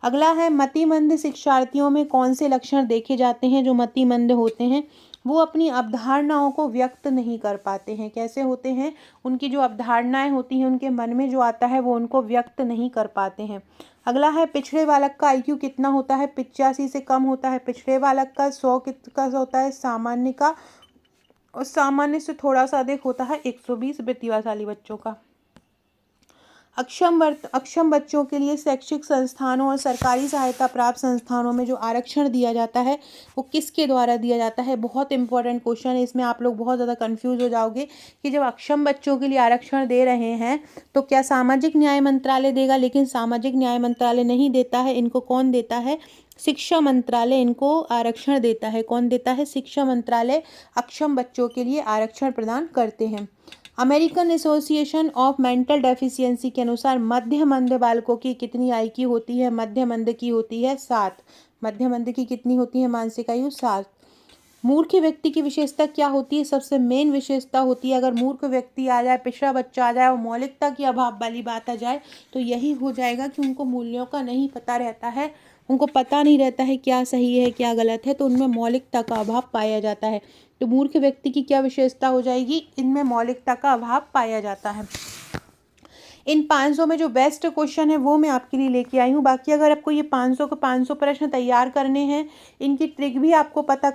अगला है, मतिमंद शिक्षार्थियों में कौन से लक्षण देखे जाते हैं? जो मतिमंद होते हैं वो अपनी अवधारणाओं को व्यक्त नहीं कर पाते हैं। कैसे होते हैं? उनकी जो अवधारणाएं होती हैं, उनके मन में जो आता है वो उनको व्यक्त नहीं कर पाते हैं। अगला है, पिछड़े बालक का IQ कितना होता है? 85 से कम होता है पिछड़े बालक का। 100 का होता है सामान्य का। और सामान्य से थोड़ा सा अधिक होता है 120 प्रतिभाशाली बच्चों का। अक्षम बच्चों के लिए शैक्षिक संस्थानों और सरकारी सहायता प्राप्त संस्थानों में जो आरक्षण दिया जाता है वो किसके द्वारा दिया जाता है। बहुत इंपॉर्टेंट क्वेश्चन है, इसमें आप लोग बहुत ज़्यादा कंफ्यूज हो जाओगे कि जब अक्षम बच्चों के लिए आरक्षण दे रहे हैं तो क्या सामाजिक न्याय मंत्रालय देगा, लेकिन सामाजिक न्याय मंत्रालय नहीं देता है। इनको कौन देता है? शिक्षा मंत्रालय इनको आरक्षण देता है। कौन देता है? शिक्षा मंत्रालय अक्षम बच्चों के लिए आरक्षण प्रदान करते हैं। American association of mental deficiency के अनुसार मध्यमंद बालकों की कितनी आयु की होती है? मध्यमंद की होती है 7। मध्यमंद की कितनी होती है मानसिक आयु? 7। मूर्ख व्यक्ति की विशेषता क्या होती है? सबसे मेन विशेषता होती है, अगर मूर्ख व्यक्ति आ जाए, पिछड़ा बच्चा आ जाए और मौलिकता की अभाव वाली बात आ जाए तो यही हो जाएगा कि उनको मूल्यों का नहीं पता रहता है, उनको पता नहीं रहता है क्या सही है क्या गलत है, तो उनमें मौलिकता का अभाव पाया जाता है। तो मूर्ख व्यक्ति की क्या विशेषता हो जाएगी? इनमें मौलिकता का अभाव पाया जाता है। इन 500 में जो बेस्ट क्वेश्चन है वो मैं आपके लिए लेके आई हूँ। बाकी अगर आपको ये 500 के 500 प्रश्न तैयार करने हैं, इनकी ट्रिक भी आपको पता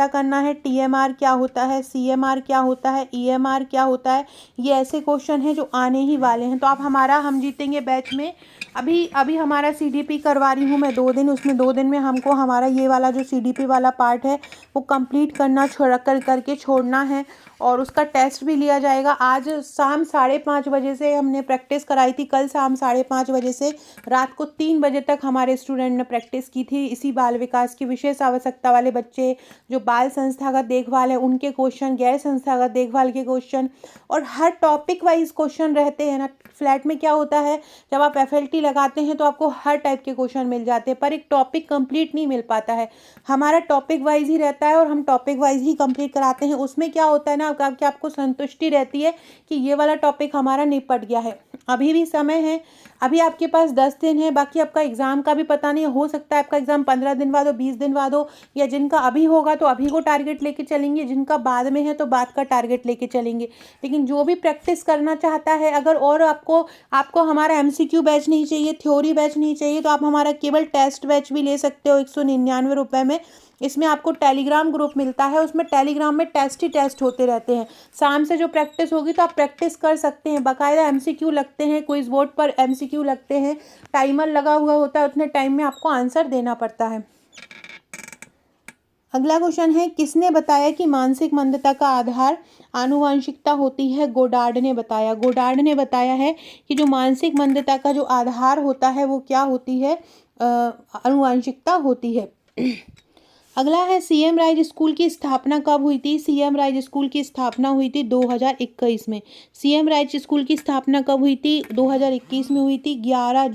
करना है TMR क्या होता है, CMR क्या होता है, EMR क्या होता है। ये ऐसे क्वेश्चन हैं जो आने ही वाले हैं। तो आप हमारा हम जीतेंगे बैच में अभी हमारा CDP करवा रही हूँ मैं 2 दिन, उसमें 2 दिन में हमको हमारा ये वाला जो CDP वाला पार्ट है वो कंप्लीट करना करके छोड़ना है और उसका टेस्ट भी लिया जाएगा। आज शाम 5:30 बजे से हमने प्रैक्टिस कराई थी, कल शाम 5:30 बजे से रात को 3 बजे तक हमारे स्टूडेंट ने प्रैक्टिस की थी। इसी बाल विकास की विशेष आवश्यकता वाले बच्चे जो बाल संस्थागत देखभाल है उनके क्वेश्चन, गैर संस्थागत देखभाल के क्वेश्चन, और हर टॉपिक वाइज क्वेश्चन रहते हैं ना। फ्लैट में क्या होता है, जब आप FLT लगाते हैं तो आपको हर टाइप के क्वेश्चन मिल जाते हैं, पर एक टॉपिक कंप्लीट नहीं मिल पाता है। हमारा टॉपिक वाइज ही रहता है और हम टॉपिक वाइज ही कंप्लीट कराते हैं। उसमें क्या होता है ना कि आपको संतुष्टि रहती है कि ये वाला टॉपिक हमारा निपट गया है। अभी भी समय है, अभी आपके पास 10 दिन है। बाकी आपका एग्ज़ाम का भी पता नहीं, हो सकता है आपका एग्ज़ाम 15 दिन बाद हो, 20 दिन बाद हो, या जिनका अभी होगा तो अभी को टारगेट लेके चलेंगे, जिनका बाद में है तो बाद का टारगेट लेके चलेंगे। लेकिन जो भी प्रैक्टिस करना चाहता है, अगर और आपको हमारा MCQ बैच नहीं चाहिए, थ्योरी बैच नहीं चाहिए, तो आप हमारा केवल टेस्ट बैच भी ले सकते हो 199 रुपये में। इसमें आपको टेलीग्राम ग्रुप मिलता है, उसमें टेलीग्राम में टेस्ट ही टेस्ट होते रहते हैं। शाम से जो प्रैक्टिस होगी तो आप प्रैक्टिस कर सकते हैं। बाकायदा MCQ लगते हैं, क्विज बोर्ड पर MCQ लगते हैं, टाइमर लगा हुआ होता है, उतने टाइम में आपको आंसर देना पड़ता है। अगला क्वेश्चन है, किसने बताया कि मानसिक मंदता का आधार आनुवंशिकता होती है? गोडार्ड ने बताया। गोडार्ड ने बताया है कि जो मानसिक मंदता का जो आधार होता है वो क्या होती है? आनुवंशिकता होती है। अगला है, CM राइज स्कूल की स्थापना कब हुई थी? CM राइज स्कूल की स्थापना हुई थी 2021 में। CM राइज स्कूल की स्थापना कब हुई थी? 2021 में हुई थी, 11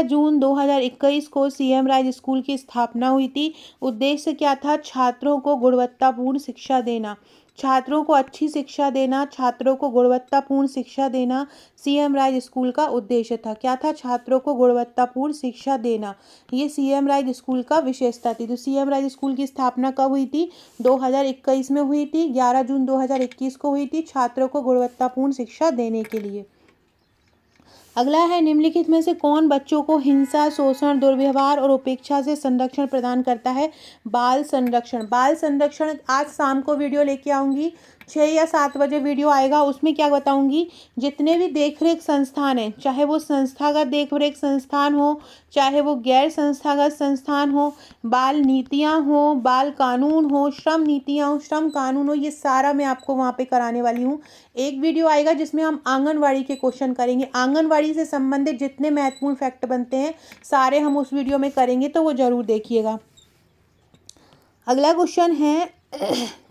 जून 2021 को CM राइज स्कूल की स्थापना हुई थी। उद्देश्य क्या था? छात्रों को गुणवत्तापूर्ण शिक्षा देना, छात्रों को अच्छी शिक्षा देना, छात्रों को गुणवत्तापूर्ण शिक्षा देना CM राइज स्कूल का उद्देश्य था। क्या था? छात्रों को गुणवत्तापूर्ण शिक्षा देना, ये CM राइज स्कूल का विशेषता थी। तो CM राइज स्कूल की स्थापना कब हुई थी? 2021 में हुई थी, 11 जून 2021 को हुई थी, छात्रों को गुणवत्तापूर्ण शिक्षा देने के लिए। अगला है, निम्नलिखित में से कौन बच्चों को हिंसा, शोषण, दुर्व्यवहार और उपेक्षा से संरक्षण प्रदान करता है? बाल संरक्षण। बाल संरक्षण आज शाम को वीडियो लेके आऊँगी, 6 या 7 बजे वीडियो आएगा। उसमें क्या बताऊंगी, जितने भी देखरेख संस्थान हैं, चाहे वो संस्थागत देखरेख संस्थान हो, चाहे वो गैर संस्थागत संस्थान हो, बाल नीतियाँ हो, बाल कानून हो, श्रम नीतियाँ हो, श्रम कानून हो, ये सारा मैं आपको वहाँ पे कराने वाली हूँ। एक वीडियो आएगा जिसमें हम आंगनवाड़ी के क्वेश्चन करेंगे, आंगनवाड़ी से संबंधित जितने महत्वपूर्ण फैक्ट बनते हैं सारे हम उस वीडियो में करेंगे, तो वो ज़रूर देखिएगा। अगला क्वेश्चन है,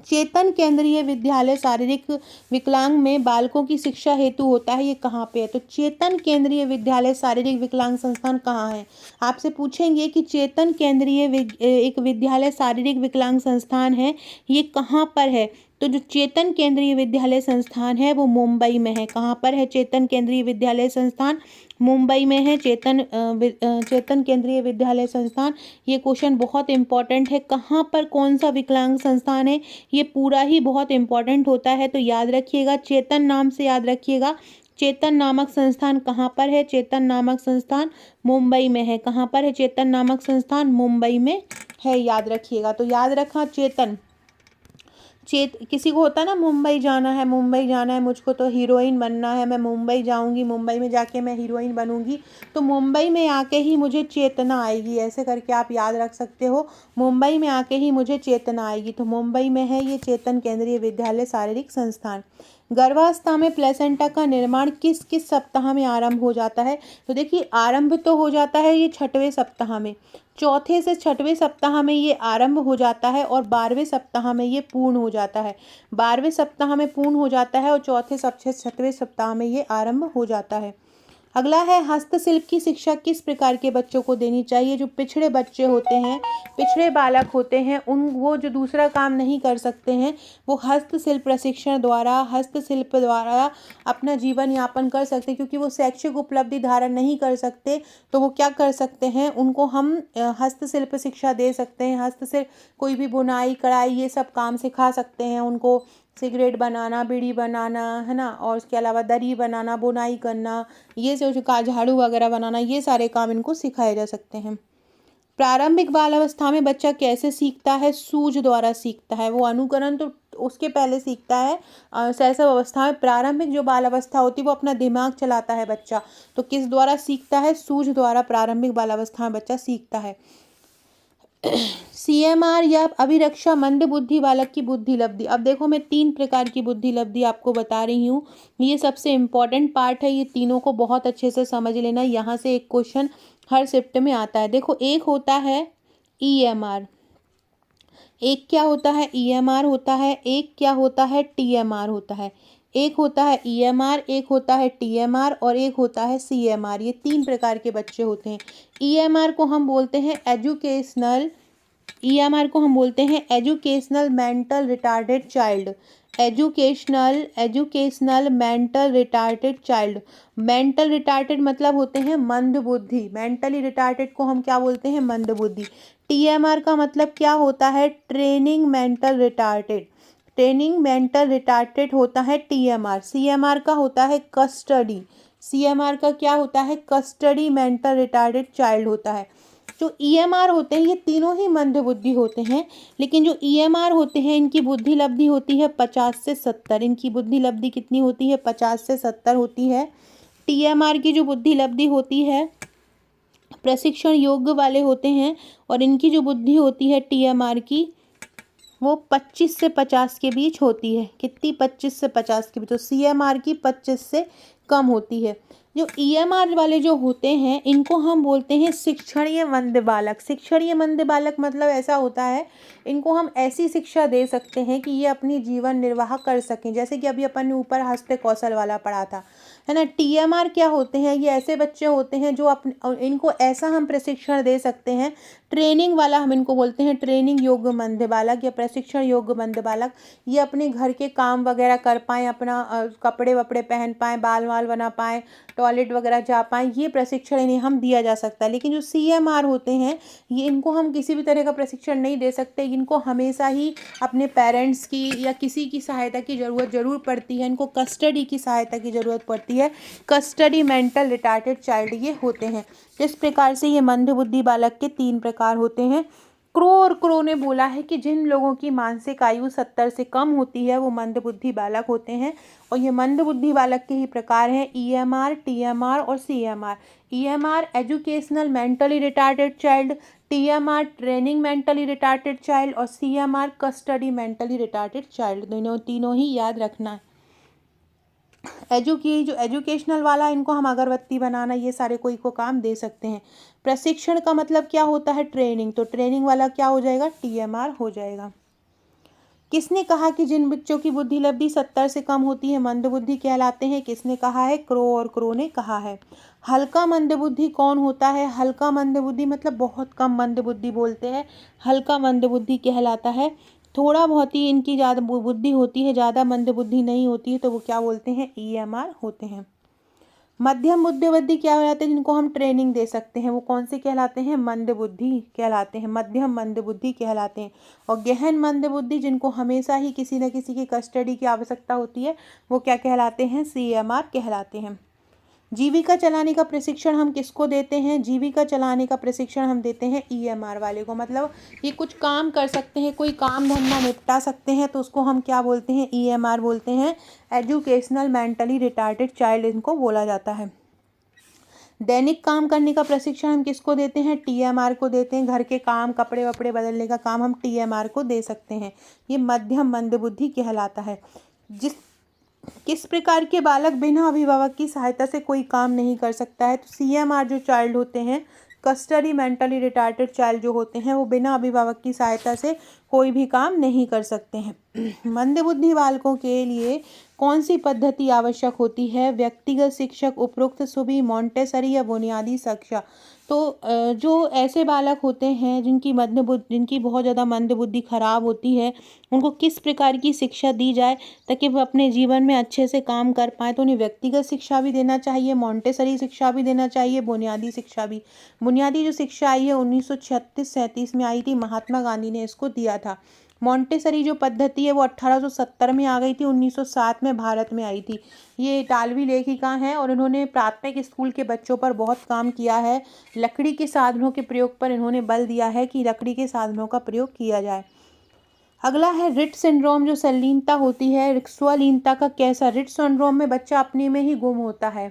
चेतन केंद्रीय विद्यालय शारीरिक विकलांग में बालकों की शिक्षा हेतु होता है, ये कहाँ पे है? तो चेतन केंद्रीय विद्यालय शारीरिक विकलांग संस्थान कहाँ है? आपसे पूछेंगे कि चेतन केंद्रीय एक विद्यालय शारीरिक विकलांग संस्थान है, ये कहाँ पर है? तो जो चेतन केंद्रीय विद्यालय संस्थान है वो मुंबई में है। कहाँ पर है चेतन केंद्रीय विद्यालय संस्थान? मुंबई में है चेतन केंद्रीय विद्यालय संस्थान। ये क्वेश्चन बहुत इंपॉर्टेंट है, कहाँ पर कौन सा विकलांग संस्थान है, ये पूरा ही बहुत इंपॉर्टेंट होता है, तो याद रखिएगा, चेतन नाम से याद रखिएगा। चेतन नामक संस्थान कहाँ पर है? चेतन नामक संस्थान मुंबई में है। कहाँ पर है चेतन नामक संस्थान? मुंबई में है, याद रखिएगा। तो याद रखा, चेतन किसी को होता है ना, मुंबई जाना है, मुंबई जाना है, मुझको तो हीरोइन बनना है, मैं मुंबई जाऊंगी, मुंबई में जाके मैं हीरोइन बनूंगी, तो मुंबई में आके ही मुझे चेतना आएगी, ऐसे करके आप याद रख सकते हो, मुंबई में आके ही मुझे चेतना आएगी। तो मुंबई में है ये चेतन केंद्रीय विद्यालय शारीरिक संस्थान। गर्भावस्था में प्लेसेंटा का निर्माण किस किस सप्ताह में आरंभ हो जाता है? तो देखिए, आरंभ तो हो जाता है ये 6वें सप्ताह में, चौथे से 6वें सप्ताह में ये आरंभ हो जाता है और 12वें सप्ताह में ये पूर्ण हो जाता है। 12वें सप्ताह में पूर्ण हो जाता है और चौथे से 6वें सप्ताह में ये आरंभ हो जाता है। अगला है, हस्तशिल्प की शिक्षा किस प्रकार के बच्चों को देनी चाहिए? जो पिछड़े बच्चे होते हैं, पिछड़े बालक होते हैं, वो जो दूसरा काम नहीं कर सकते हैं, वो हस्तशिल्प प्रशिक्षण द्वारा, हस्तशिल्प द्वारा अपना जीवन यापन कर सकते हैं, क्योंकि वो शैक्षिक उपलब्धि धारण नहीं कर सकते, तो वो क्या कर सकते हैं, उनको हम हस्तशिल्प शिक्षा दे सकते हैं। हस्तशिल्प कोई भी बुनाई, कढ़ाई, ये सब काम सिखा सकते हैं उनको, सिगरेट बनाना, बीड़ी बनाना, है ना, और उसके अलावा दरी बनाना, बुनाई करना, ये जो झाड़ू वगैरह बनाना, ये सारे काम इनको सिखाए जा सकते हैं। प्रारंभिक बाल अवस्था में बच्चा कैसे सीखता है? सूझ द्वारा सीखता है। वो अनुकरण तो उसके पहले सीखता है, शैशव अवस्था में। प्रारंभिक जो बाल अवस्था होती है वो अपना दिमाग चलाता है बच्चा, तो किस द्वारा सीखता है? सूझ द्वारा प्रारंभिक बाल अवस्था में बच्चा सीखता है। CMR या अभिरक्षा मंद बुद्धि बालक की बुद्धि लब्धि। अब देखो, मैं 3 प्रकार की बुद्धि लब्धि आपको बता रही हूँ, ये सबसे इम्पॉर्टेंट पार्ट है, ये तीनों को बहुत अच्छे से समझ लेना। यहाँ से एक क्वेश्चन हर शिफ्ट में आता है। देखो, एक होता है EMR, एक क्या होता है? EMR होता है, एक क्या होता है? TMR होता है। एक होता है EMR, एक होता है TMR और एक होता है CMR। ये 3 प्रकार के बच्चे होते हैं। EMR को हम बोलते हैं educational mental retarded child. Educational mental retarded child. Mental retarded मतलब होते हैं मंद बुद्धि। मेंटली रिटार्डेड को हम क्या बोलते हैं? मंद बुद्धि। TMR का मतलब क्या होता है? Training mental retarded. Training mental retarded होता है TMR। CMR का होता है कस्टडी। CMR का क्या होता है? कस्टडी मेंटल रिटार्डेड चाइल्ड होता है। जो EMR होते हैं ये तीनों ही मंद बुद्धि होते हैं, लेकिन जो EMR होते हैं इनकी बुद्धि लब्धि होती है 50 से 70। इनकी बुद्धि लब्धि कितनी होती है? 50 से 70 होती है। TMR की जो बुद्धि लब्धि होती है प्रशिक्षण योग्य वाले होते हैं, और इनकी जो बुद्धि होती है TMR की, वो 25 से 50 के बीच होती है। कितनी? 25 से 50 के बीच। तो CMR की 25 से कम होती है। जो EMR वाले जो होते हैं इनको हम बोलते हैं शिक्षणीय मंद बालक। शिक्षणीय मंद बालक मतलब ऐसा होता है, इनको हम ऐसी शिक्षा दे सकते हैं कि ये अपनी जीवन निर्वाह कर सकें। जैसे कि अभी अपन ने ऊपर हस्त कौशल वाला पढ़ा था, है ना। TMR क्या होते हैं? ये ऐसे बच्चे होते हैं जो इनको ऐसा हम प्रशिक्षण दे सकते हैं, ट्रेनिंग वाला हम इनको बोलते हैं, ट्रेनिंग योग्य मंद बालक या प्रशिक्षण योग्य मंद बालक। ये अपने घर के काम वगैरह कर पाएँ, अपना कपड़े वपड़े पहन पाएँ, बाल वाल बना पाएँ, टॉयलेट वगैरह जा पाएँ, ये प्रशिक्षण इन्हें हम दिया जा सकता है। लेकिन जो CMR होते हैं ये, इनको हम किसी भी तरह का प्रशिक्षण नहीं दे सकते। इनको हमेशा ही अपने पेरेंट्स की या किसी की सहायता की ज़रूर पड़ती है। इनको कस्टडी की सहायता की ज़रूरत पड़ती है। कस्टडी मेंटल रिटार्डेड चाइल्ड ये होते हैं। इस प्रकार से ये मंद बुद्धि बालक के 3 प्रकार होते हैं। क्रो ने बोला है कि जिन लोगों की मानसिक आयु 70 से कम होती है वो मंद बुद्धि बालक होते हैं, और ये मंद बुद्धि बालक के ही प्रकार हैं EMR, TMR और CMR। EMR educational mentally retarded child, TMR training mentally retarded child और CMR custody mentally retarded child. तीनों ही याद रखना है। जो एजुकेशनल वाला, इनको हम अगरबत्ती बनाना, ये सारे कोई को काम दे सकते हैं। प्रशिक्षण का मतलब क्या होता है? ट्रेनिंग। तो ट्रेनिंग वाला क्या हो जाएगा? TMR हो जाएगा। किसने कहा कि जिन बच्चों की बुद्धि लब्धि 70 से कम होती है मंद बुद्धि कहलाते हैं? किसने कहा है? क्रो ने कहा है। हल्का मंद बुद्धि कौन होता है? हल्का मंद बुद्धि मतलब बहुत कम मंद बुद्धि बोलते हैं, हल्का मंद बुद्धि कहलाता है। थोड़ा बहुत ही इनकी ज़्यादा बुद्धि होती है, ज़्यादा मंद बुद्धि नहीं होती है, तो वो क्या बोलते हैं? EMR होते हैं। मध्यम बुद्धिवृद्धि क्या कहलाते हैं? जिनको हम ट्रेनिंग दे सकते हैं, वो कौन से कहलाते हैं? मंद बुद्धि कहलाते हैं, मध्यम मंद बुद्धि कहलाते हैं। और गहन मंद बुद्धि, जिनको हमेशा ही किसी न किसी की कस्टडी की आवश्यकता होती है, वो क्या कहलाते हैं? CMR कहलाते हैं। जीविका चलाने का प्रशिक्षण हम किसको देते हैं? जीविका चलाने का प्रशिक्षण हम देते हैं ईएमआर वाले को। मतलब ये कुछ काम कर सकते हैं, कोई काम धंधा निपटा सकते हैं, तो उसको हम क्या बोलते हैं? ईएमआर बोलते हैं। एजुकेशनल मेंटली रिटार्डेड चाइल्ड इनको बोला जाता है। दैनिक काम करने का प्रशिक्षण हम किसको देते हैं? टीएमआर को देते हैं। घर के काम, कपड़े वपड़े बदलने का काम हम टीएमआर को दे सकते हैं। ये मध्यम मंदबुद्धि कहलाता है। किस प्रकार के बालक बिना अभिभावक की सहायता से कोई काम नहीं कर सकता है? तो सीएमआर जो चाइल्ड होते हैं, कस्टडी मेंटली रिटार्डेड चाइल्ड जो होते हैं, वो बिना अभिभावक की सहायता से कोई भी काम नहीं कर सकते हैं। मंदबुद्धि बालकों के लिए कौन सी पद्धति आवश्यक होती है? व्यक्तिगत शिक्षक, उपरोक्त सुबी, मॉन्टेसरी या बुनियादी शिक्षा। तो जो ऐसे बालक होते हैं जिनकी बहुत ज़्यादा मंदबुद्धि खराब होती है, उनको किस प्रकार की शिक्षा दी जाए ताकि वो अपने जीवन में अच्छे से काम कर पाएँ? तो उन्हें व्यक्तिगत शिक्षा भी देना चाहिए, मॉन्टेसरी शिक्षा भी देना चाहिए, बुनियादी शिक्षा भी। बुनियादी जो शिक्षा आई है 1936-37 में आई थी, महात्मा गांधी ने इसको दिया था। मॉन्टेसरी जो पद्धति है वो 1870 में आ गई थी, 1907 में भारत में आई थी। ये इटालवी लेखिका हैं और इन्होंने प्राथमिक स्कूल के बच्चों पर बहुत काम किया है। लकड़ी के साधनों के प्रयोग पर इन्होंने बल दिया है कि लकड़ी के साधनों का प्रयोग किया जाए। अगला है रिट सिंड्रोम, जो संलीनता होती है, स्वलीनता का कैसा? रिट सिंड्रोम में बच्चा अपने में ही गुम होता है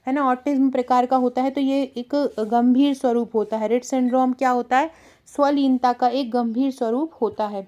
ना, ऑटिज्म प्रकार का होता है, तो ये एक गंभीर स्वरूप होता है। रिट सिंड्रोम क्या होता है? स्वलीनता का एक गंभीर स्वरूप होता है।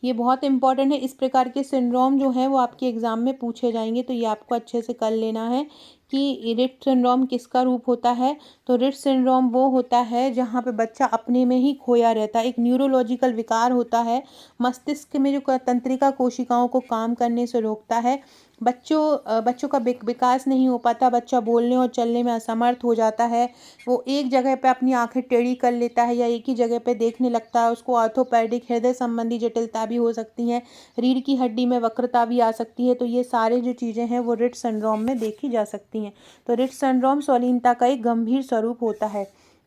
ये बहुत इंपॉर्टेंट है। इस प्रकार के सिंड्रोम जो है वो आपके एग्जाम में पूछे जाएंगे, तो ये आपको अच्छे से कर लेना है कि रिट सिंड्रोम किसका रूप होता है। तो रिट सिंड्रोम वो होता है जहाँ पे बच्चा अपने में ही खोया रहता है। एक न्यूरोलॉजिकल विकार होता है, मस्तिष्क में जो तंत्रिका कोशिकाओं को काम करने से रोकता है। बच्चों का विकास नहीं हो पाता, बच्चा बोलने और चलने में असमर्थ हो जाता है। वो एक जगह पे अपनी आंखें टेढ़ी कर लेता है या एक ही जगह पे देखने लगता है। उसको ऑर्थोपेडिक, हृदय संबंधी जटिलता भी हो सकती है, रीढ़ की हड्डी में वक्रता भी आ सकती है। तो ये सारे जो चीज़ें हैं वो रिट सिंड्रोम में देखी जा सकती हैं। तो रिट सिंड्रोम स्वलीनता का एक गंभीर स्वरूप होता है।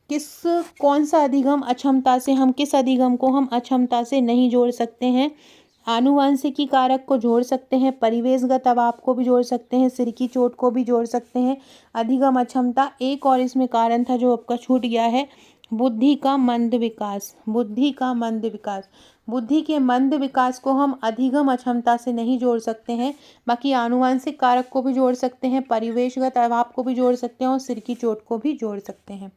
कौन सा अधिगम अक्षमता से किस अधिगम को हम अक्षमता से नहीं जोड़ सकते हैं? आनुवंशिकी कारक को जोड़ सकते हैं, परिवेशगत दबाव को भी जोड़ सकते हैं, सिर की चोट को भी जोड़ सकते हैं। अधिगम अक्षमता। एक और इसमें कारण था जो आपका छूट गया है, बुद्धि का मंद विकास। बुद्धि का मंद विकास। बुद्धि के मंद विकास को हम अधिगम अक्षमता से नहीं जोड़ सकते हैं, बाकी आनुवंशिक कारक को भी जोड़ सकते हैं, परिवेशगत दबाव को भी जोड़ सकते हैं और सिर की चोट को भी जोड़ सकते हैं।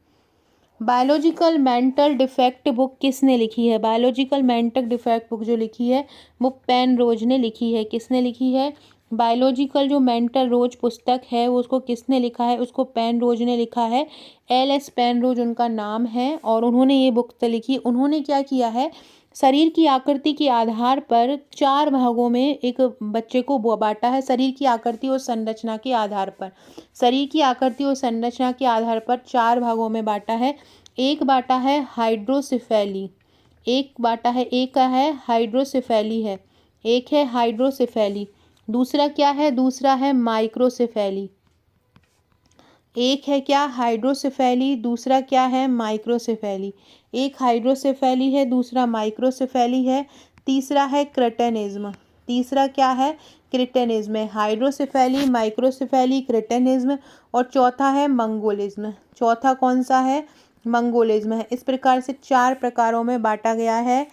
बायोलॉजिकल मेंटल डिफेक्ट बुक किसने लिखी है? बायोलॉजिकल मेंटल डिफेक्ट बुक जो लिखी है वो पेनरोज ने लिखी है। किसने लिखी है? बायोलॉजिकल जो मेंटल रोज पुस्तक है वो उसको किसने लिखा है? उसको पेनरोज ने लिखा है। एल.एस. पेनरोज उनका नाम है और उन्होंने ये बुक लिखी। उन्होंने क्या किया है, शरीर की आकृति के आधार पर 4 भागों में एक बच्चे को बांटा है। शरीर की आकृति और संरचना के आधार पर, शरीर की आकृति और संरचना के आधार पर 4 भागों में बांटा है। एक बांटा है हाइड्रोसिफेली, एक है हाइड्रोसिफेली है, एक है हाइड्रोसिफेली। दूसरा क्या है? दूसरा है माइक्रोसिफेली। एक है क्या? हाइड्रोसिफेली। दूसरा क्या है? माइक्रोसिफेली। एक हाइड्रोसिफेली है, दूसरा माइक्रोसिफेली है। तीसरा है क्रेटेनिज्म। तीसरा क्या है? क्रेटेनिज्म है। हाइड्रोसिफेली, माइक्रोसिफेली, क्रेटेनिज्म और चौथा है मंगोलिज्म। चौथा कौन सा है? मंगोलिज्म है। इस प्रकार से 4 प्रकारों में बांटा गया है,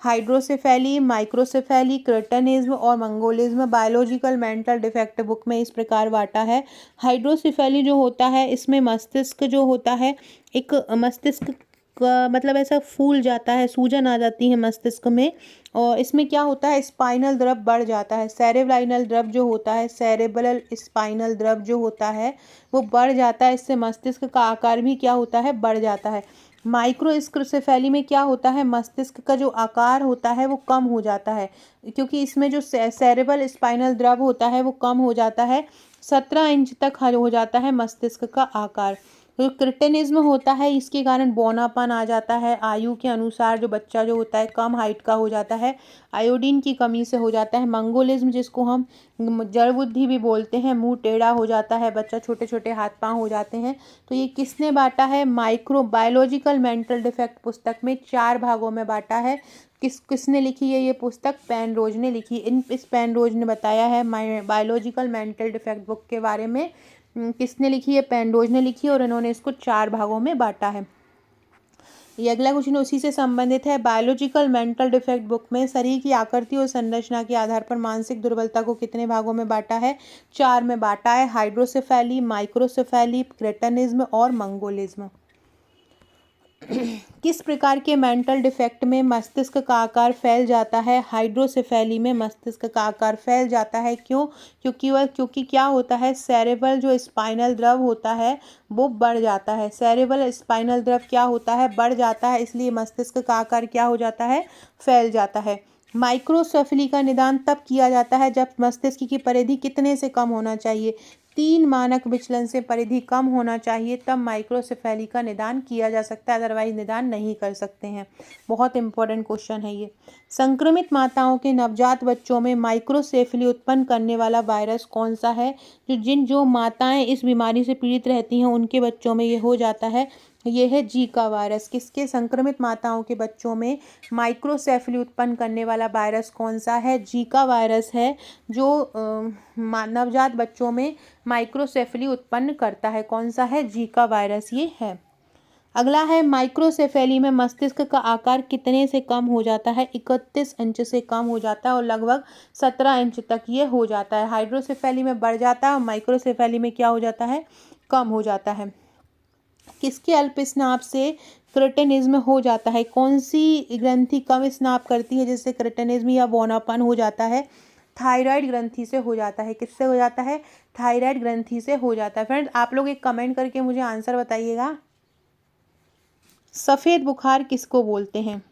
हाइड्रोसिफेली, माइक्रोसिफेली, क्रेटेनिज्म और mongolism. Biological mental defect book में इस प्रकार बांटा है। हाइड्रोसिफेली जो होता है इसमें मस्तिष्क जो होता है, एक मस्तिष्क का मतलब ऐसा फूल जाता है, सूजन आ जाती है मस्तिष्क में, और इसमें क्या होता है, स्पाइनल द्रव बढ़ जाता है। सेरेब्राइनल द्रव जो होता है, सेरेब्रल स्पाइनल द्रव जो होता है वो बढ़ जाता है। इससे मस्तिष्क का आकार भी क्या होता है? बढ़ जाता है। माइक्रोस्क्रोसेफेली में क्या होता है? मस्तिष्क का जो आकार होता है वो कम हो जाता है, क्योंकि इसमें जो सेरेब्रल स्पाइनल द्रव होता है वो कम हो जाता है। 17 इंच तक हो जाता है मस्तिष्क का आकार। तो क्रिटेनिज्म होता है, इसके कारण बौनापन आ जाता है। आयु के अनुसार जो बच्चा जो होता है कम हाइट का हो जाता है, आयोडीन की कमी से हो जाता है। मंगोलिज्म जिसको हम जड़ बुद्धि भी बोलते हैं, मुंह टेढ़ा हो जाता है बच्चा, छोटे छोटे हाथ पांव हो जाते हैं। तो ये किसने बांटा है? बायोलॉजिकल मेंटल डिफेक्ट पुस्तक में 4 भागों में बांटा है। किसने लिखी है ये पुस्तक? पेनरोज ने लिखी। इस पेनरोज ने बताया है बायोलॉजिकल मेंटल डिफेक्ट बुक के बारे में। किसने लिखी है? पेंडोज ने लिखी है और इन्होंने इसको 4 भागों में बांटा है। ये अगला क्वेश्चन उसी से संबंधित है। बायोलॉजिकल मेंटल डिफेक्ट बुक में शरीर की आकृति और संरचना के आधार पर मानसिक दुर्बलता को कितने भागों में बांटा है? 4 में बांटा है। हाइड्रोसेफेली, माइक्रोसेफेली, क्रेटनिज्म और मंगोलिज्म। किस प्रकार के मेंटल डिफेक्ट में मस्तिष्क का आकार फैल जाता है? हाइड्रोसेफेली में मस्तिष्क का आकार फैल जाता है। क्यों? क्योंकि क्या होता है, सेरेब्रल जो स्पाइनल द्रव होता है वो बढ़ जाता है। सेरेब्रल स्पाइनल द्रव क्या होता है? बढ़ जाता है, इसलिए मस्तिष्क का आकार क्या हो जाता है? फैल जाता है। माइक्रोसेफेली का निदान तब किया जाता है जब मस्तिष्क की परिधि कितने से कम होना चाहिए? 3 मानक विचलन से परिधि कम होना चाहिए, तब माइक्रोसेफेली का निदान किया जा सकता है, अदरवाइज निदान नहीं कर सकते हैं। बहुत इंपॉर्टेंट क्वेश्चन है ये। संक्रमित माताओं के नवजात बच्चों में माइक्रोसेफेली उत्पन्न करने वाला वायरस कौन सा है? जो माताएं इस बीमारी से पीड़ित रहती हैं उनके बच्चों में ये हो जाता है। ये है जीका वायरस। किसके? संक्रमित माताओं के बच्चों में माइक्रोसेफेली उत्पन्न करने वाला वायरस कौन सा है? जीका वायरस है, जो नवजात बच्चों में माइक्रोसेफेली उत्पन्न करता है। कौन सा है? जीका वायरस ये है। अगला है, माइक्रोसेफेली में मस्तिष्क का आकार कितने से कम हो जाता है? 31 इंच से कम हो जाता है और लगभग 17 इंच तक ये हो जाता है। हाइड्रोसेफेली में बढ़ जाता है और माइक्रोसेफेली में क्या हो जाता है? कम हो जाता है। किसके अल्प स्नाप से क्रेटिनिज्म हो जाता है? कौन सी ग्रंथि कम स्नाप करती है जिससे क्रेटिनिज्म या बौनापन हो जाता है? थायराइड ग्रंथि से हो जाता है। किससे हो जाता है? थायराइड ग्रंथि से हो जाता है। फ्रेंड्स, आप लोग एक कमेंट करके मुझे आंसर बताइएगा। सफ़ेद बुखार किसको बोलते हैं?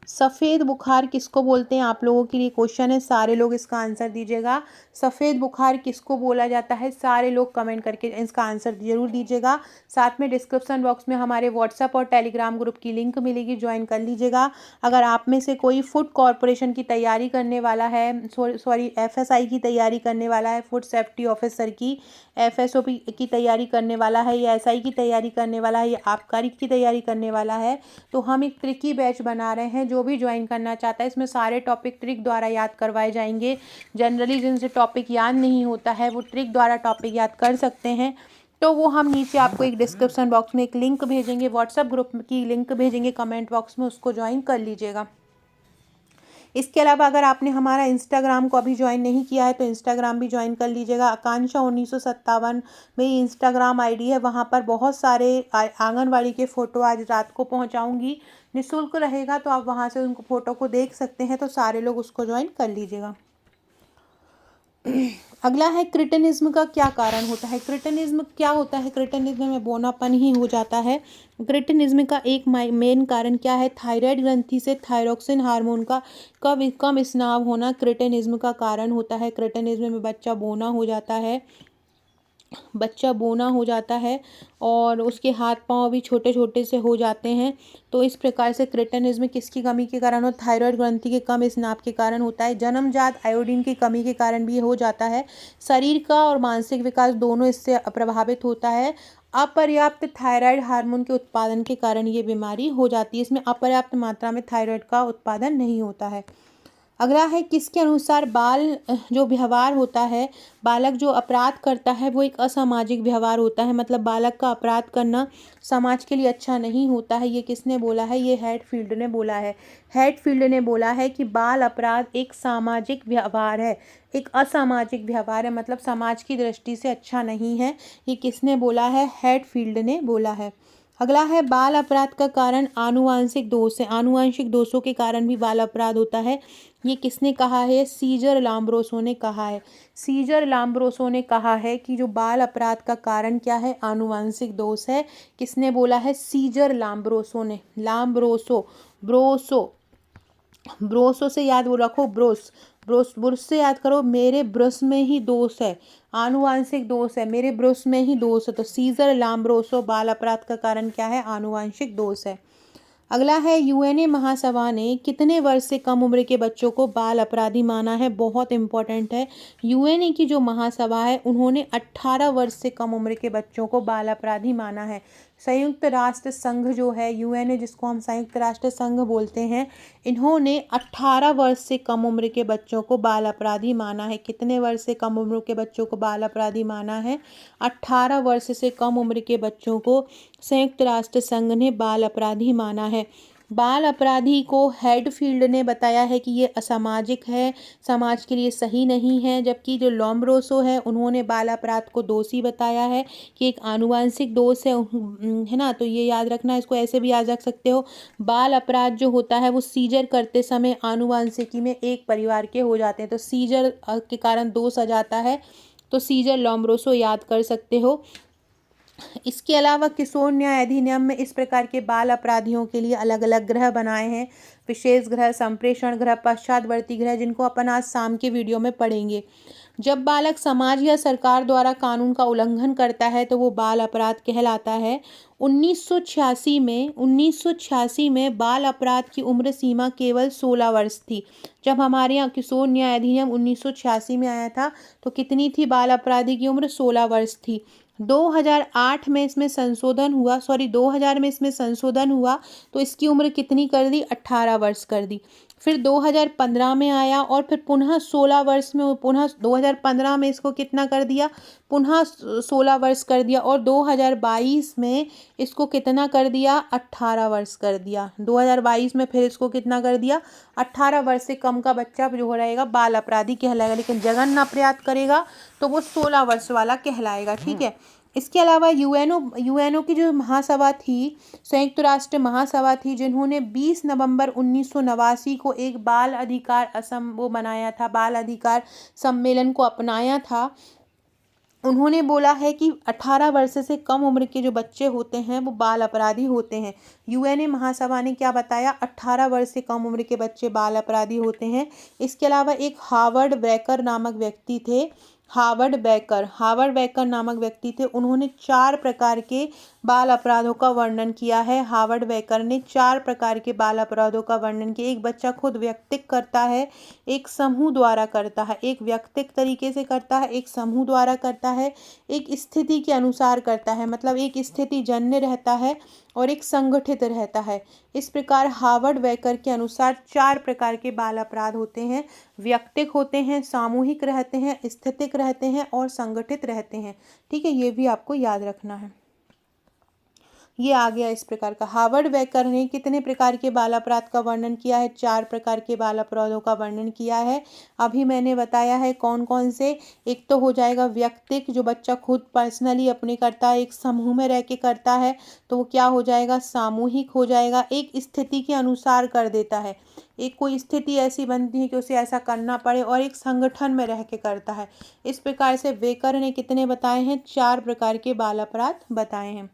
सफ़ेद बुखार किसको बोलते हैं? आप लोगों के लिए क्वेश्चन है, सारे लोग इसका आंसर दीजिएगा। सफ़ेद बुखार किसको बोला जाता है? सारे लोग कमेंट करके इसका आंसर ज़रूर दीजिएगा। साथ में डिस्क्रिप्शन बॉक्स में हमारे व्हाट्सएप और टेलीग्राम ग्रुप की लिंक मिलेगी, ज्वाइन कर लीजिएगा। अगर आप में से कोई फूड कॉरपोरेशन की तैयारी करने वाला है, सॉरी FSI की तैयारी करने वाला है, फूड सेफ्टी ऑफिसर की, FSOP की तैयारी करने वाला है, या SI की तैयारी करने वाला है, या आबकारी की तैयारी करने वाला है, तो हम एक ट्रिकी बैच बना रहे हैं। जो भी ज्वाइन करना चाहता है, इसमें सारे टॉपिक ट्रिक द्वारा याद करवाए जाएंगे। जनरली जिनसे टॉपिक याद नहीं होता है वो ट्रिक द्वारा टॉपिक याद कर सकते हैं। तो वो हम नीचे आपको एक डिस्क्रिप्शन बॉक्स में एक लिंक भेजेंगे, व्हाट्सएप ग्रुप की लिंक भेजेंगे कमेंट बॉक्स में, उसको ज्वाइन कर लीजिएगा। इसके अलावा अगर आपने हमारा इंस्टाग्राम को अभी ज्वाइन नहीं किया है तो इंस्टाग्राम भी ज्वाइन कर लीजिएगा। आकांक्षा 1957 मेरी इंस्टाग्राम आईडी है। वहाँ पर बहुत सारे आंगनवाड़ी के फ़ोटो आज रात को पहुँचाऊँगी, निःशुल्क रहेगा, तो आप वहाँ से उनको फ़ोटो को देख सकते हैं। तो सारे लोग उसको ज्वाइन कर लीजिएगा। अगला है, क्रिटिनिज्म का क्या कारण होता है? क्रिटिनिज्म क्या होता है? क्रिटिनिज्म में बौनापन ही हो जाता है। क्रिटिनिज्म का एक मेन कारण क्या है? थायराइड ग्रंथि से थायरोक्सिन हार्मोन का कम स्राव होना क्रिटिनिज्म का कारण होता है। क्रिटिनिज्म में बच्चा बौना हो जाता है और उसके हाथ पांव भी छोटे छोटे से हो जाते हैं। तो इस प्रकार से क्रिटिनिज्म किसकी कमी के कारण हो? थायराइड ग्रंथि के कम स्नाप के कारण होता है। जन्मजात आयोडीन की कमी के कारण भी हो जाता है। शरीर का और मानसिक विकास दोनों इससे प्रभावित होता है। अपर्याप्त थायराइड हार्मोन के उत्पादन के कारण ये बीमारी हो जाती है। इसमें अपर्याप्त मात्रा में थायराइड का उत्पादन नहीं होता है। अगला है, किसके अनुसार जो व्यवहार होता है, बालक जो अपराध करता है वो एक असामाजिक व्यवहार होता है। मतलब बालक का अपराध करना समाज के लिए अच्छा नहीं होता है। ये किसने बोला है? ये हैटफील्ड ने बोला है। हैटफील्ड ने बोला है कि बाल अपराध एक सामाजिक व्यवहार है, एक असामाजिक व्यवहार है, मतलब समाज की दृष्टि से अच्छा नहीं है। ये किसने बोला है? हैटफील्ड ने बोला है। अगला है, बाल अपराध का कारण आनुवांशिक दोष है। आनुवांशिक दोषों के कारण भी बाल अपराध होता है। ये किसने कहा है? सीजर लाम्ब्रोसो ने कहा है। सीजर लाम्ब्रोसो ने कहा है कि जो बाल अपराध का कारण क्या है? आनुवांशिक दोष है। किसने बोला है? सीजर लाम्ब्रोसो ने। ब्रोसो से याद वो रखो, ब्रुश से याद करो, मेरे ब्रुश में ही दोष है, आनुवांशिक दोष है, मेरे ब्रुश में ही दोष है। तो सीजर लाम्ब्रोसो बाल अपराध का कारण क्या है? आनुवांशिक दोष है। अगला है, यूएनए महासभा ने कितने वर्ष से कम उम्र के बच्चों को बाल अपराधी माना है? बहुत इंपॉर्टेंट है। यूएनए की जो महासभा है उन्होंने 18 वर्ष से कम उम्र के बच्चों को बाल अपराधी माना है। संयुक्त राष्ट्र संघ जो है यूएन, जिसको हम संयुक्त राष्ट्र संघ बोलते हैं, इन्होंने 18 वर्ष से कम उम्र के बच्चों को बाल अपराधी माना है। कितने वर्ष से कम उम्र के बच्चों को बाल अपराधी माना है? 18 वर्ष से कम उम्र के बच्चों को संयुक्त राष्ट्र संघ ने बाल अपराधी माना है। बाल अपराधी को हेडफील्ड ने बताया है कि ये असामाजिक है, समाज के लिए सही नहीं है, जबकि जो लोम्ब्रोसो है उन्होंने बाल अपराध को दोषी बताया है कि एक आनुवांशिक दोष है ना। तो ये याद रखना, इसको ऐसे भी याद रख सकते हो, बाल अपराध जो होता है वो सीजर करते समय आनुवांशिकी में एक परिवार के हो जाते हैं, तो सीजर के कारण दोष आ जाता है, तो सीजर लोम्ब्रोसो याद कर सकते हो। इसके अलावा किशोर न्याय अधिनियम में इस प्रकार के बाल अपराधियों के लिए अलग अलग गृह बनाए हैं, विशेष गृह, संप्रेषण गृह, पश्चातवर्ती गृह, जिनको अपन आज शाम के वीडियो में पढ़ेंगे। जब बालक समाज या सरकार द्वारा कानून का उल्लंघन करता है तो वो बाल अपराध कहलाता है। 1986 में बाल अपराध की उम्र सीमा केवल 16 वर्ष थी। जब हमारे यहाँ किशोर न्याय अधिनियम 1986 में आया था तो कितनी थी बाल अपराधी की उम्र? 16 वर्ष थी। 2008 में इसमें संशोधन हुआ, 2000 में इसमें संशोधन हुआ तो इसकी उम्र कितनी कर दी? 18 वर्ष कर दी। फिर 2015 में आया और फिर पुनः 16 वर्ष में, पुनः 2015 में इसको कितना कर दिया? पुनः 16 वर्ष कर दिया, और 2022 में इसको कितना कर दिया? 18 वर्ष कर दिया। 2022 में फिर इसको कितना कर दिया? 18 वर्ष से कम का बच्चा जो रहेगा बाल अपराधी कहलाएगा, लेकिन जघन्य अपराध करेगा तो वो 16 वर्ष वाला कहलाएगा। ठीक है। इसके अलावा यूएनओ की जो महासभा थी, संयुक्त राष्ट्र महासभा थी, जिन्होंने 20 नवंबर 1989 को एक बाल अधिकार वो बनाया था, बाल अधिकार सम्मेलन को अपनाया था। उन्होंने बोला है कि 18 वर्ष से कम उम्र के जो बच्चे होते हैं वो बाल अपराधी होते हैं। यूएनए महासभा ने क्या बताया? 18 वर्ष से कम उम्र के बच्चे बाल अपराधी होते हैं। इसके अलावा एक हावर्ड बेकर नामक व्यक्ति थे, हावर्ड बेकर नामक व्यक्ति थे, उन्होंने 4 प्रकार के बाल अपराधों का वर्णन किया है। हावर्ड बेकर ने 4 प्रकार के बाल अपराधों का वर्णन किया। एक बच्चा खुद व्यक्तिक करता है, एक समूह द्वारा करता है, एक व्यक्तिक तरीके से करता है, एक समूह द्वारा करता है, एक स्थिति के अनुसार करता है, मतलब एक स्थिति जन्य रहता है, और एक संगठित रहता है। इस प्रकार हावर्ड बेकर के अनुसार 4 प्रकार के बाल अपराध होते हैं। व्यक्तिक होते हैं, सामूहिक रहते हैं, स्थितिक रहते हैं और संगठित रहते हैं। ठीक है, ये भी आपको याद रखना है। ये आ गया इस प्रकार का। हावर्ड बेकर ने कितने प्रकार के बाल अपराध का वर्णन किया है? 4 प्रकार के बाल अपराधों का वर्णन किया है। अभी मैंने बताया है कौन कौन से। एक तो हो जाएगा व्यक्तिक, जो बच्चा खुद पर्सनली अपने करता है, एक समूह में रह के करता है तो वो क्या हो जाएगा? सामूहिक हो जाएगा। एक स्थिति के अनुसार कर देता है, एक कोई स्थिति ऐसी बनती है कि उसे ऐसा करना पड़े, और एक संगठन में रह के करता है। इस प्रकार से बेकर ने कितने बताए हैं? 4 प्रकार के बाल अपराध बताए हैं।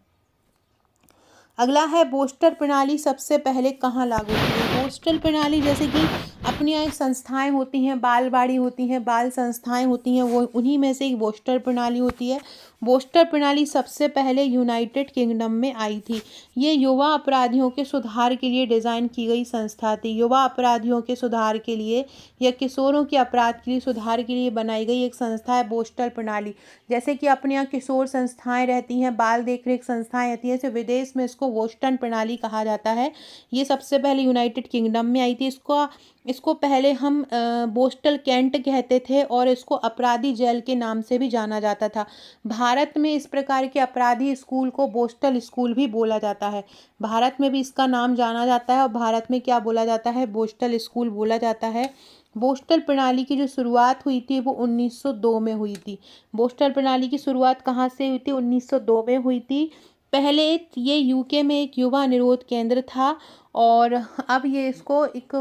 अगला है बोस्टर प्रणाली सबसे पहले कहाँ लागू हुई है? बोस्टर प्रणाली, जैसे कि अपनी यहाँ संस्थाएं होती हैं, बालवाड़ी होती हैं, बाल संस्थाएं होती हैं, वो उन्हीं में से एक बोस्टर प्रणाली होती है। बोस्टर प्रणाली सबसे पहले यूनाइटेड किंगडम में आई थी। ये युवा अपराधियों के सुधार के लिए डिज़ाइन की गई संस्था थी। युवा अपराधियों के सुधार के लिए या किशोरों के अपराध के लिए सुधार के लिए बनाई गई एक संस्था है बोस्टर प्रणाली। जैसे कि अपने यहाँ किशोर संस्थाएं रहती हैं, बाल देखरेख संस्थाएं रहती हैं, जैसे विदेश में इसको बोस्टन प्रणाली कहा जाता है। ये सबसे पहले यूनाइटेड किंगडम में आई थी। इसको पहले हम बोस्टल कैंट कहते थे और इसको अपराधी जेल के नाम से भी जाना जाता था। भारत में इस प्रकार के अपराधी स्कूल को बोस्टल स्कूल भी बोला जाता है। भारत में भी इसका नाम जाना जाता है और भारत में क्या बोला जाता है? बोस्टल स्कूल बोला जाता है। बोस्टल प्रणाली की जो शुरुआत हुई थी वो 1902 में हुई थी। बोस्टल प्रणाली की शुरुआत कहाँ से हुई थी? 1902 में हुई थी। पहले ये यूके में एक युवा निरोध केंद्र था और अब ये इसको एक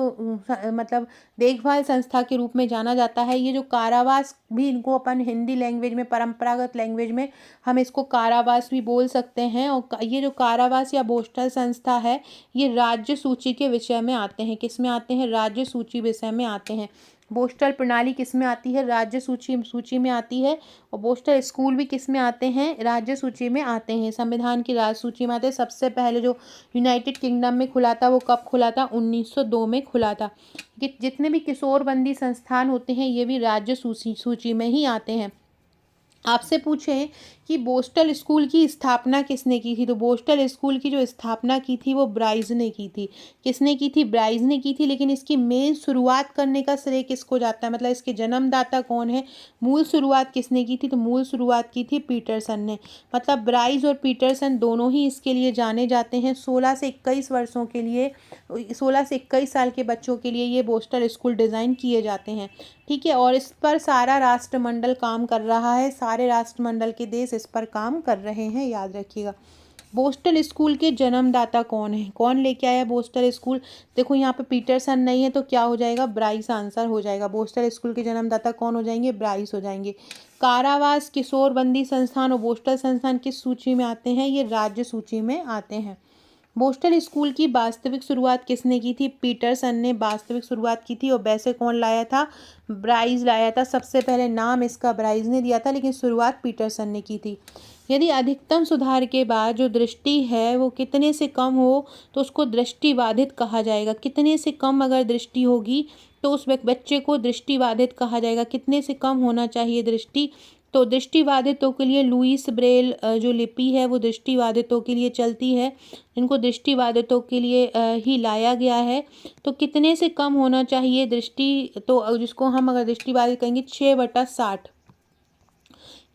मतलब देखभाल संस्था के रूप में जाना जाता है। ये जो कारावास भी, इनको अपन हिंदी लैंग्वेज में, परंपरागत लैंग्वेज में हम इसको कारावास भी बोल सकते हैं। और ये जो कारावास या बोस्टल संस्था है, ये राज्य सूची के विषय में आते हैं। किस में आते हैं? राज्य सूची विषय में आते हैं। बोस्टल प्रणाली किस में आती है? राज्य सूची में आती है। और बोस्टल स्कूल भी किस में आते हैं? राज्य सूची में आते हैं, संविधान की राज्य सूची में आते हैं। सबसे पहले जो यूनाइटेड किंगडम में खुला था वो कब खुला था? 1902 में खुला था। जितने भी किशोरबंदी संस्थान होते हैं ये भी राज्य सूची में ही आते हैं। आपसे पूछें कि बोस्टल स्कूल की स्थापना किसने की थी, तो बोस्टल स्कूल की जो स्थापना की थी वो ब्राइज ने की थी। किसने की थी? ब्राइज ने की थी। लेकिन इसकी मेन शुरुआत करने का श्रेय किसको जाता है, मतलब इसके जन्मदाता कौन है? मूल शुरुआत किसने की थी? तो मूल शुरुआत की थी पीटरसन ने। मतलब ब्राइज और पीटरसन दोनों ही इसके लिए जाने जाते हैं। 16 से 21 वर्षों के लिए, 16 से 21 साल के बच्चों के लिए ये बोस्टल स्कूल डिज़ाइन किए जाते हैं। ठीक है, और इस पर सारा राष्ट्रमंडल काम कर रहा है, सारे राष्ट्रमंडल के देश इस पर काम कर रहे हैं, याद रखिएगा। बोस्टल स्कूल के जन्मदाता कौन है? कौन लेके आया बोस्टल स्कूल? देखो यहाँ पे पीटरसन नहीं है तो क्या हो जाएगा? ब्राइस आंसर हो जाएगा। बोस्टल स्कूल के जन्मदाता कौन हो जाएंगे? ब्राइस हो जाएंगे। कारावास, किशोर बंदी संस्थान और बोस्टल संस्थान किस सूची में आते हैं? ये राज्य सूची में आते हैं। बोस्टल स्कूल की वास्तविक शुरुआत किसने की थी? पीटरसन ने वास्तविक शुरुआत की थी। और वैसे कौन लाया था? ब्राइस लाया था। सबसे पहले नाम इसका ब्राइस ने दिया था, लेकिन शुरुआत पीटरसन ने की थी। यदि अधिकतम सुधार के बाद जो दृष्टि है वो कितने से कम हो तो उसको दृष्टिबाधित कहा जाएगा। कितने से कम अगर दृष्टि होगी तो उस बच्चे को दृष्टिबाधित कहा जाएगा। कितने से कम होना चाहिए दृष्टि? तो दृष्टिबाधितों के लिए लुईस ब्रेल जो लिपि है वो दृष्टिबाधितों के लिए चलती है। इनको दृष्टिबाधितों के लिए ही लाया गया है। तो कितने से कम होना चाहिए दृष्टि? तो जिसको हम अगर दृष्टिबाधित कहेंगे 6/60।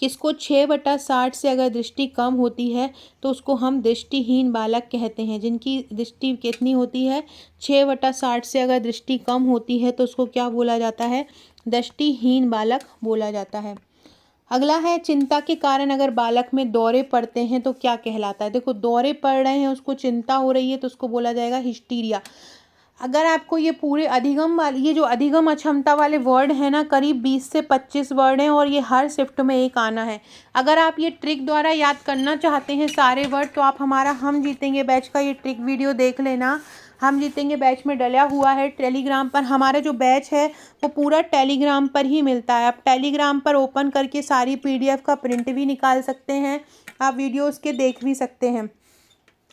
किसको? 6/60 से अगर दृष्टि कम होती है तो उसको हम दृष्टिहीन बालक कहते हैं। जिनकी दृष्टि कितनी होती है? 6/60 से अगर दृष्टि कम होती है तो उसको क्या बोला जाता है? दृष्टिहीन बालक बोला जाता है। अगला है, चिंता के कारण अगर बालक में दौरे पड़ते हैं तो क्या कहलाता है? देखो दौरे पड़ रहे हैं, उसको चिंता हो रही है तो उसको बोला जाएगा हिस्टीरिया। अगर आपको ये पूरे अधिगम वाले, ये जो अधिगम अक्षमता वाले वर्ड है ना, करीब 20 से 25 वर्ड हैं और ये हर शिफ्ट में एक आना है। अगर आप ये ट्रिक द्वारा याद करना चाहते हैं सारे वर्ड तो आप हमारा हम जीतेंगे बैच का ये ट्रिक वीडियो देख लेना। हम जीतेंगे बैच में डला हुआ है टेलीग्राम पर। हमारा जो बैच है वो पूरा टेलीग्राम पर ही मिलता है। आप टेलीग्राम पर ओपन करके सारी PDF का प्रिंट भी निकाल सकते हैं, आप वीडियोज़ के देख भी सकते हैं।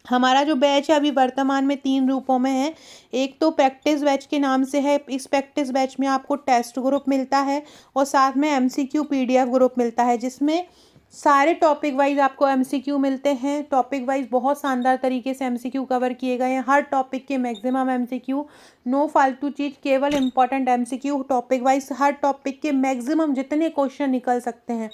हमारा जो बैच है अभी वर्तमान में 3 रूपों में है। एक तो प्रैक्टिस बैच के नाम से है। इस प्रैक्टिस बैच में आपको टेस्ट ग्रुप मिलता है और साथ में MCQ PDF ग्रुप मिलता है, जिसमें सारे टॉपिक वाइज आपको MCQ मिलते हैं। टॉपिक वाइज बहुत शानदार तरीके से MCQ कवर किए गए हैं। हर टॉपिक के मैक्सिमम MCQ, नो फालतू चीज़, केवल इंपॉर्टेंट MCQ। टॉपिक वाइज हर टॉपिक के मैक्सिमम जितने क्वेश्चन निकल सकते हैं।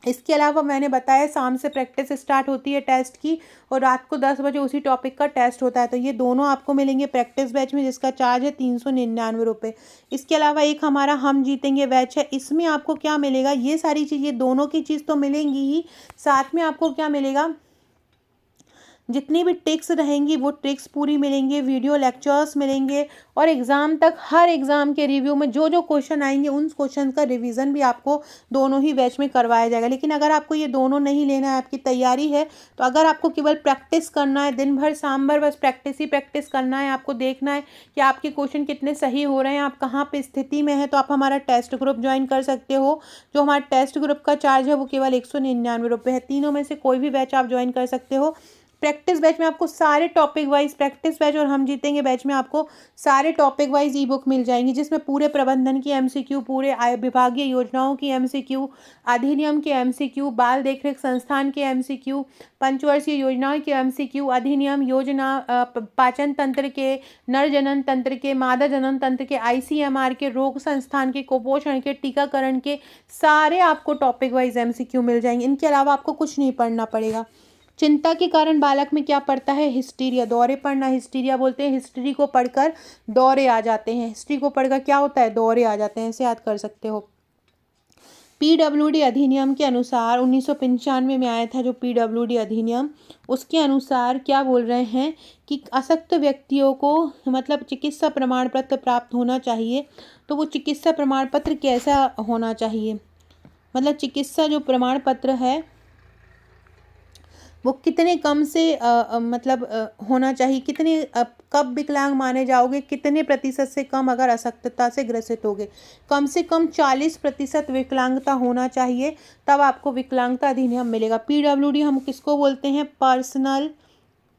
इसके अलावा मैंने बताया शाम से प्रैक्टिस स्टार्ट होती है टेस्ट की और रात को 10 बजे उसी टॉपिक का टेस्ट होता है। तो ये दोनों आपको मिलेंगे प्रैक्टिस बैच में, जिसका चार्ज है 399 रुपये। इसके अलावा एक हमारा हम जीतेंगे बैच है, इसमें आपको क्या मिलेगा? ये सारी चीज़ें, दोनों की चीज़ तो मिलेंगी ही, साथ में आपको क्या मिलेगा? जितनी भी ट्रिक्स रहेंगी वो ट्रिक्स पूरी मिलेंगी, वीडियो लेक्चर्स मिलेंगे और एग्ज़ाम तक हर एग्ज़ाम के रिव्यू में जो जो क्वेश्चन आएंगे उन क्वेश्चन का रिवीजन भी आपको दोनों ही बैच में करवाया जाएगा। लेकिन अगर आपको ये दोनों नहीं लेना है, आपकी तैयारी है, तो अगर आपको केवल प्रैक्टिस करना है, दिन भर शाम भर बस प्रैक्टिस ही प्रैक्टिस करना है, आपको देखना है कि आपके क्वेश्चन कितने सही हो रहे हैं, आप कहाँ पर स्थिति में है, तो आप हमारा टेस्ट ग्रुप ज्वाइन कर सकते हो। जो हमारा टेस्ट ग्रुप का चार्ज है वो केवल 199 रुपये है। तीनों में से कोई भी बैच आप ज्वाइन कर सकते हो। प्रैक्टिस बैच में आपको सारे टॉपिक वाइज, प्रैक्टिस बैच और हम जीतेंगे बैच में आपको सारे टॉपिक वाइज ई-बुक मिल जाएंगी, जिसमें पूरे प्रबंधन की MCQ, पूरे विभागीय योजनाओं की MCQ, अधिनियम के MCQ, बाल देखरेख संस्थान के MCQ, पंचवर्षीय योजनाओं के MCQ, अधिनियम, योजना, पाचन तंत्र के, नर जनन तंत्र के, मादा जनन तंत्र के, ICMR के, रोग संस्थान के, कुपोषण के, टीकाकरण के, सारे आपको टॉपिक वाइज MCQ मिल जाएंगे। इनके अलावा आपको कुछ नहीं पढ़ना पड़ेगा। चिंता के कारण बालक में क्या पड़ता है? हिस्टीरिया, दौरे पड़ना हिस्टीरिया बोलते हैं। हिस्ट्री को पढ़कर दौरे आ जाते हैं। हिस्ट्री को पढ़कर क्या होता है? दौरे आ जाते हैं। ऐसे याद कर सकते हो। PWD अधिनियम के अनुसार 1995 में आया था जो PWD अधिनियम, उसके अनुसार क्या बोल रहे हैं कि असक्त व्यक्तियों को मतलब चिकित्सा प्रमाण पत्र प्राप्त होना चाहिए। तो वो चिकित्सा प्रमाण पत्र कैसा होना चाहिए? मतलब चिकित्सा जो प्रमाण पत्र है वो कितने कम से होना चाहिए, कितने कब विकलांग माने जाओगे, कितने प्रतिशत से कम अगर अशक्तता से ग्रसित होगे? कम से कम 40% विकलांगता होना चाहिए, तब आपको विकलांगता अधिनियम मिलेगा। PWD हम किसको बोलते हैं?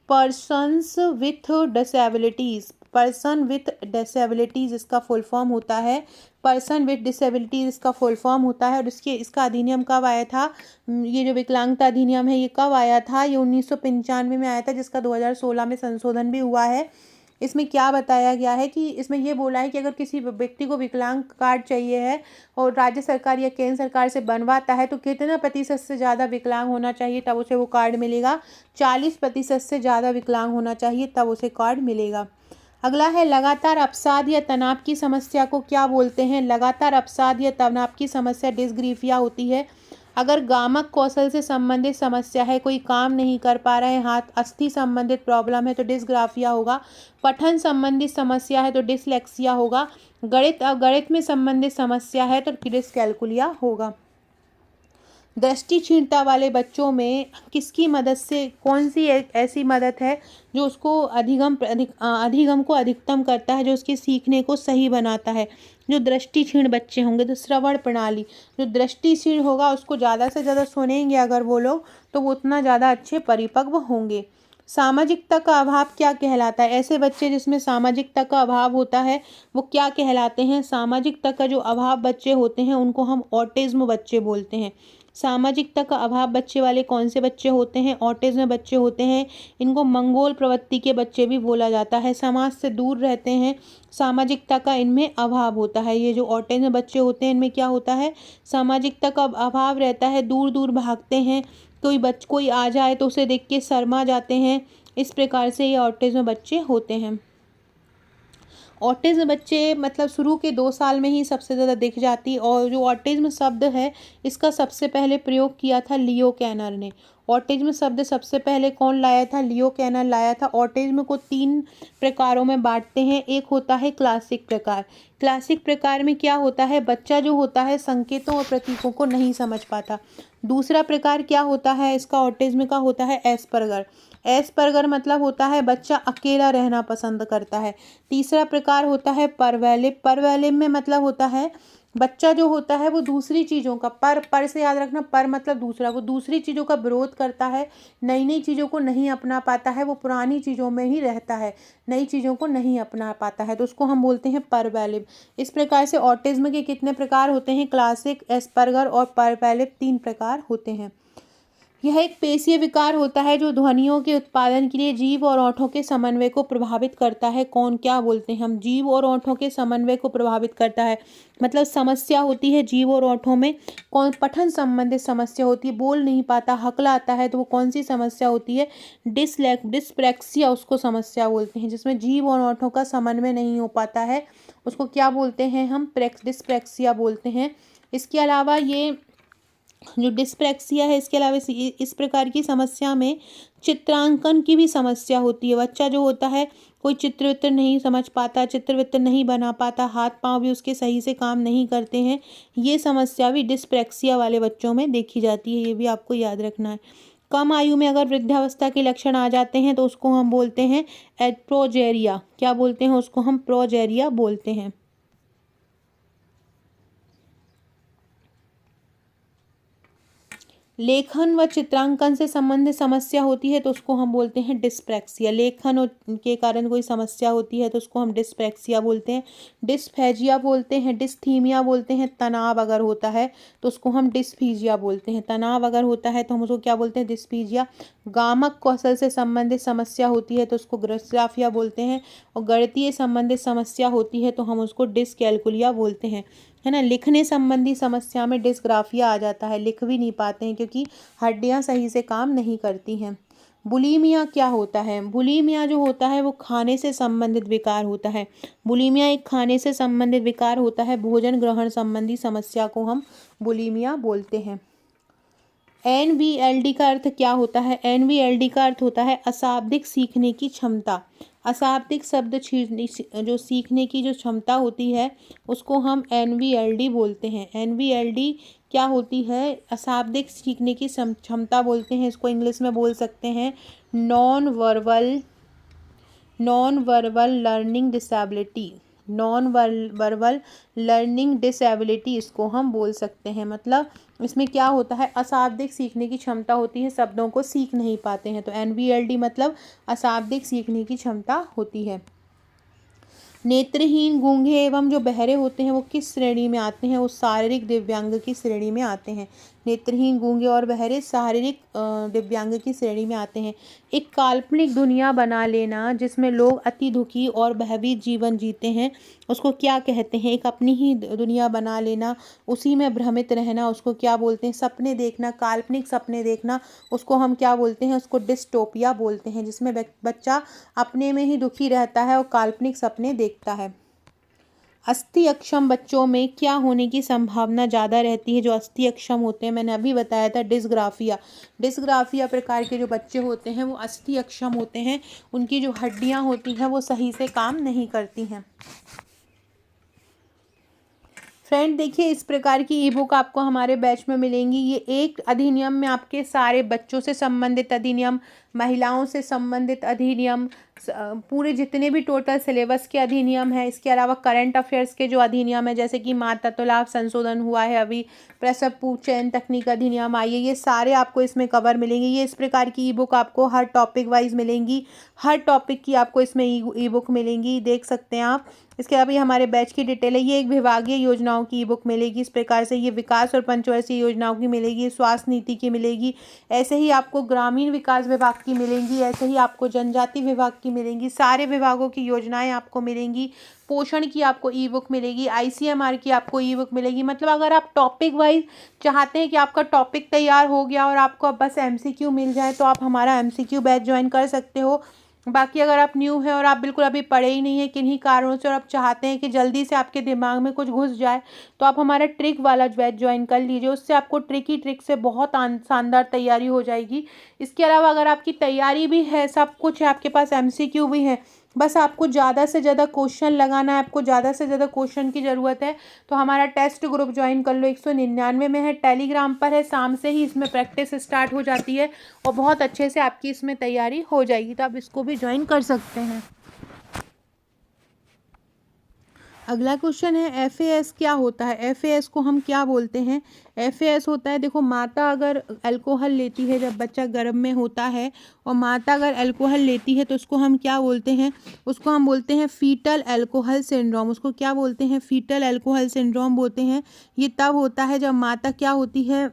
Persons with disabilities. Person with disabilities इसका फुल फॉर्म होता है। पर्सन विद डिसेबिलिटी इसका फुल फॉर्म होता है। और इसका अधिनियम कब आया था? ये जो विकलांगता अधिनियम है ये कब आया था? ये 1995 में आया था, जिसका 2016 में संशोधन भी हुआ है। इसमें क्या बताया गया है कि इसमें ये बोला है कि अगर किसी व्यक्ति को विकलांग कार्ड चाहिए है और राज्य सरकार या केंद्र सरकार से बनवाता है तो कितना प्रतिशत से ज़्यादा विकलांग होना चाहिए तब उसे वो कार्ड मिलेगा? 40% से ज़्यादा विकलांग होना चाहिए तब उसे कार्ड मिलेगा। अगला है लगातार अवसाद या तनाव की समस्या को क्या बोलते हैं? लगातार अवसाद या तनाव की समस्या डिस्ग्रीफिया होती है। अगर गामक कौशल से संबंधित समस्या है, कोई काम नहीं कर पा रहे हैं, हाथ अस्थि संबंधित प्रॉब्लम है तो डिस्ग्राफिया होगा। पठन संबंधित समस्या है तो डिसलेक्सिया होगा। गणित में संबंधित समस्या है तो डिसकैल्कुलिया होगा। दृष्टि क्षीणता वाले बच्चों में किसकी मदद से, कौन सी एक ऐसी मदद है जो उसको अधिगम को अधिकतम करता है, जो उसके सीखने को सही बनाता है? जो दृष्टि क्षीण बच्चे होंगे तो श्रवण प्रणाली। जो दृष्टि क्षीण होगा उसको ज़्यादा से ज़्यादा सुनेंगे अगर वो लोग तो वो उतना ज़्यादा अच्छे परिपक्व होंगे। सामाजिकता का अभाव क्या कहलाता है? ऐसे बच्चे जिसमें सामाजिकता का अभाव होता है वो क्या कहलाते हैं? सामाजिकता का जो अभाव बच्चे होते हैं उनको हम ऑटिज्म बच्चे बोलते हैं। सामाजिकता का अभाव बच्चे वाले कौन से बच्चे होते हैं? ऑटिज्म बच्चे होते हैं। इनको मंगोल प्रवृत्ति के बच्चे भी बोला जाता है। समाज से दूर रहते हैं, सामाजिकता का इनमें अभाव होता है। ये जो ऑटिज्म बच्चे होते हैं इनमें क्या होता है? सामाजिकता का अभाव रहता है, दूर दूर भागते हैं, कोई आ जाए तो उसे देख के शर्मा जाते हैं। इस प्रकार से ये ऑटिज्म बच्चे होते हैं। ऑटिज्म बच्चे मतलब शुरू के 2 साल में ही सबसे ज़्यादा दिख जाती। और जो ऑटिज्म शब्द है इसका सबसे पहले प्रयोग किया था लियो कैनर ने। ऑटिज्म शब्द सबसे पहले कौन लाया था? लियो कैनर लाया था। ऑटिज्म को 3 प्रकारों में बांटते हैं। एक होता है क्लासिक प्रकार। क्लासिक प्रकार में क्या होता है? बच्चा जो होता है संकेतों और प्रतीकों को नहीं समझ पाता। दूसरा प्रकार क्या होता है इसका? ऑटिज्म का होता है एस्पर्गर। एस्पर्गर मतलब होता है बच्चा अकेला रहना पसंद करता है। तीसरा प्रकार होता है परवैलिप। परवैलिप में मतलब होता है बच्चा जो होता है वो दूसरी चीज़ों का, पर से याद रखना, पर मतलब दूसरा, वो दूसरी चीज़ों का विरोध करता है, नई नई चीज़ों को नहीं अपना पाता है, वो पुरानी चीज़ों में ही रहता है, नई चीज़ों को नहीं अपना पाता है, तो उसको हम बोलते हैं परवैलिप। इस प्रकार से ऑटिज्म के कितने प्रकार होते हैं? क्लासिक, एस्पर्गर और परवैलिप 3 प्रकार होते हैं। यह एक पेशीय विकार होता है जो ध्वनियों के उत्पादन के लिए जीभ और ओंठों के समन्वय को प्रभावित करता है। कौन, क्या बोलते हैं हम? जीभ और ओंठों के समन्वय को प्रभावित करता है, मतलब समस्या होती है जीभ और ओंठों में। कौन? पठन संबंधित समस्या होती है, बोल नहीं पाता, हकलाता है, तो वो कौन सी समस्या होती है? डिस्प्रैक्सिया उसको समस्या बोलते हैं, जिसमें जीभ और ओंठों का समन्वय नहीं हो पाता है उसको क्या बोलते हैं हम? डिस्प्रैक्सिया बोलते हैं। इसके अलावा ये जो डिस्प्रैक्सिया है इसके अलावा इस प्रकार की समस्या में चित्रांकन की भी समस्या होती है। बच्चा जो होता है कोई चित्र वित्र नहीं समझ पाता, चित्र वित्र नहीं बना पाता, हाथ पांव भी उसके सही से काम नहीं करते हैं। ये समस्या भी डिस्प्रैक्सिया वाले बच्चों में देखी जाती है, ये भी आपको याद रखना है। कम आयु में अगर वृद्धावस्था के लक्षण आ जाते हैं तो उसको हम बोलते हैं प्रोजेरिया। क्या बोलते हैं उसको? हम प्रोजेरिया बोलते हैं। लेखन व चित्रांकन से संबंधित समस्या होती है तो उसको हम बोलते हैं डिस्प्रैक्सिया। लेखन के कारण कोई समस्या होती है तो उसको हम डिस्प्रैक्सिया बोलते हैं। डिस्फेजिया बोलते हैं, डिस्थीमिया बोलते हैं। तनाव अगर होता है तो उसको हम डिस्फीजिया बोलते हैं। तनाव अगर होता है तो हम उसको क्या बोलते हैं? डिस्फीजिया। गामक कौशल से संबंधित समस्या होती है तो उसको डिस्ग्राफिया बोलते हैं। और गणितीय संबंधित समस्या होती है तो हम उसको डिसकैल्कुलिया बोलते हैं, है ना। लिखने संबंधी समस्या में डिस्ग्राफिया आ जाता है, लिख भी नहीं पाते हैं क्योंकि हड्डियां सही से काम नहीं करती हैं। बुलीमिया क्या होता है? बुलीमिया जो होता है वो खाने से संबंधित विकार होता है। बुलीमिया एक खाने से संबंधित विकार होता है। भोजन ग्रहण संबंधी समस्या को हम बुलीमिया बोलते हैं। NVLD का अर्थ क्या होता है? NVLD का अर्थ होता है अशाब्दिक सीखने की क्षमता। अशाब्दिक शब्द जो सीखने की जो क्षमता होती है उसको हम NVLD बोलते हैं। NVLD क्या होती है? अशाब्दिक सीखने की क्षमता बोलते हैं। इसको इंग्लिश में बोल सकते हैं non verbal learning disability. Non verbal learning disability इसको हम बोल सकते हैं। मतलब इसमें क्या होता है? अशाब्दिक सीखने की क्षमता होती है, शब्दों को सीख नहीं पाते हैं, तो NVLD मतलब अशाब्दिक सीखने की क्षमता होती है। नेत्रहीन, गूंगे एवं जो बहरे होते हैं वो किस श्रेणी में आते हैं? वो शारीरिक दिव्यांग की श्रेणी में आते हैं। नेत्रहीन, गूंगे और बहरे शारीरिक दिव्यांग की श्रेणी में आते हैं। एक काल्पनिक दुनिया बना लेना जिसमें लोग अति दुखी और भयभीत जीवन जीते हैं, उसको क्या कहते हैं? एक अपनी ही दुनिया बना लेना, उसी में भ्रमित रहना, उसको क्या बोलते हैं? सपने देखना, काल्पनिक सपने देखना, उसको हम क्या बोलते हैं? उसको डिस्टोपिया बोलते हैं, जिसमें बच्चा अपने में ही दुखी रहता है और काल्पनिक सपने देखता है। अस्थि अक्षम बच्चों में क्या होने की संभावना ज़्यादा रहती है? जो अस्थि अक्षम होते हैं, मैंने अभी बताया था डिस्ग्राफिया। डिस्ग्राफिया प्रकार के जो बच्चे होते हैं वो अस्थि अक्षम होते हैं, उनकी जो हड्डियां होती हैं वो सही से काम नहीं करती हैं। फ्रेंड देखिए, इस प्रकार की ई बुक आपको हमारे बैच में मिलेंगी। ये एक अधिनियम में आपके सारे बच्चों से संबंधित अधिनियम, महिलाओं से संबंधित अधिनियम, पूरे जितने भी टोटल सिलेबस के अधिनियम है, इसके अलावा करंट अफेयर्स के जो अधिनियम है, जैसे कि माता तो लाभ संशोधन हुआ है अभी, प्रसव पूर्व चयन तकनीक अधिनियम आई है, ये सारे आपको इसमें कवर मिलेंगे। ये इस प्रकार की ई बुक आपको हर टॉपिक वाइज मिलेंगी, हर टॉपिक की आपको इसमें ई बुक मिलेंगी, देख सकते हैं आप। इसके अलावा ये हमारे बैच की डिटेल है। ये एक विभागीय योजनाओं की ई बुक मिलेगी, इस प्रकार से ये विकास और पंचवर्षीय योजनाओं की मिलेगी, स्वास्थ्य नीति की मिलेगी, ऐसे ही आपको ग्रामीण विकास विभाग की मिलेंगी, ऐसे ही आपको जनजाति विभाग की मिलेंगी, सारे विभागों की योजनाएं आपको मिलेंगी। पोषण की आपको ई बुक मिलेगी, आईसीएमआर की आपको ई बुक मिलेगी। मतलब अगर आप टॉपिक वाइज चाहते हैं कि आपका टॉपिक तैयार हो गया और आपको अब बस एमसीक्यू मिल जाए, तो आप हमारा एमसीक्यू बैच ज्वाइन कर सकते हो। बाकी अगर आप न्यू हैं और आप बिल्कुल अभी पढ़े ही नहीं है किन्हीं कारणों से, और आप चाहते हैं कि जल्दी से आपके दिमाग में कुछ घुस जाए, तो आप हमारा ट्रिक वाला बैच ज्वाइन कर लीजिए। उससे आपको ट्रिक से बहुत शानदार तैयारी हो जाएगी। इसके अलावा अगर आपकी तैयारी भी है, सब कुछ है, आपके पास एमसीक्यू भी है, बस आपको ज़्यादा से ज़्यादा क्वेश्चन लगाना है, आपको ज़्यादा से ज़्यादा क्वेश्चन की ज़रूरत है, तो हमारा टेस्ट ग्रुप ज्वाइन कर लो। 199 में है, टेलीग्राम पर है, शाम से ही इसमें प्रैक्टिस स्टार्ट हो जाती है और बहुत अच्छे से आपकी इसमें तैयारी हो जाएगी, तो आप इसको भी ज्वाइन कर सकते हैं। अगला क्वेश्चन है एफएएस क्या होता है? एफएएस को हम क्या बोलते हैं? एफएएस होता है, देखो, माता अगर अल्कोहल लेती है जब बच्चा गर्भ में होता है, और माता अगर अल्कोहल लेती है तो उसको हम क्या बोलते हैं? उसको हम बोलते हैं फीटल अल्कोहल सिंड्रोम। उसको क्या बोलते हैं? फीटल अल्कोहल सिंड्रोम बोलते हैं। ये तब होता है जब माता क्या होती है,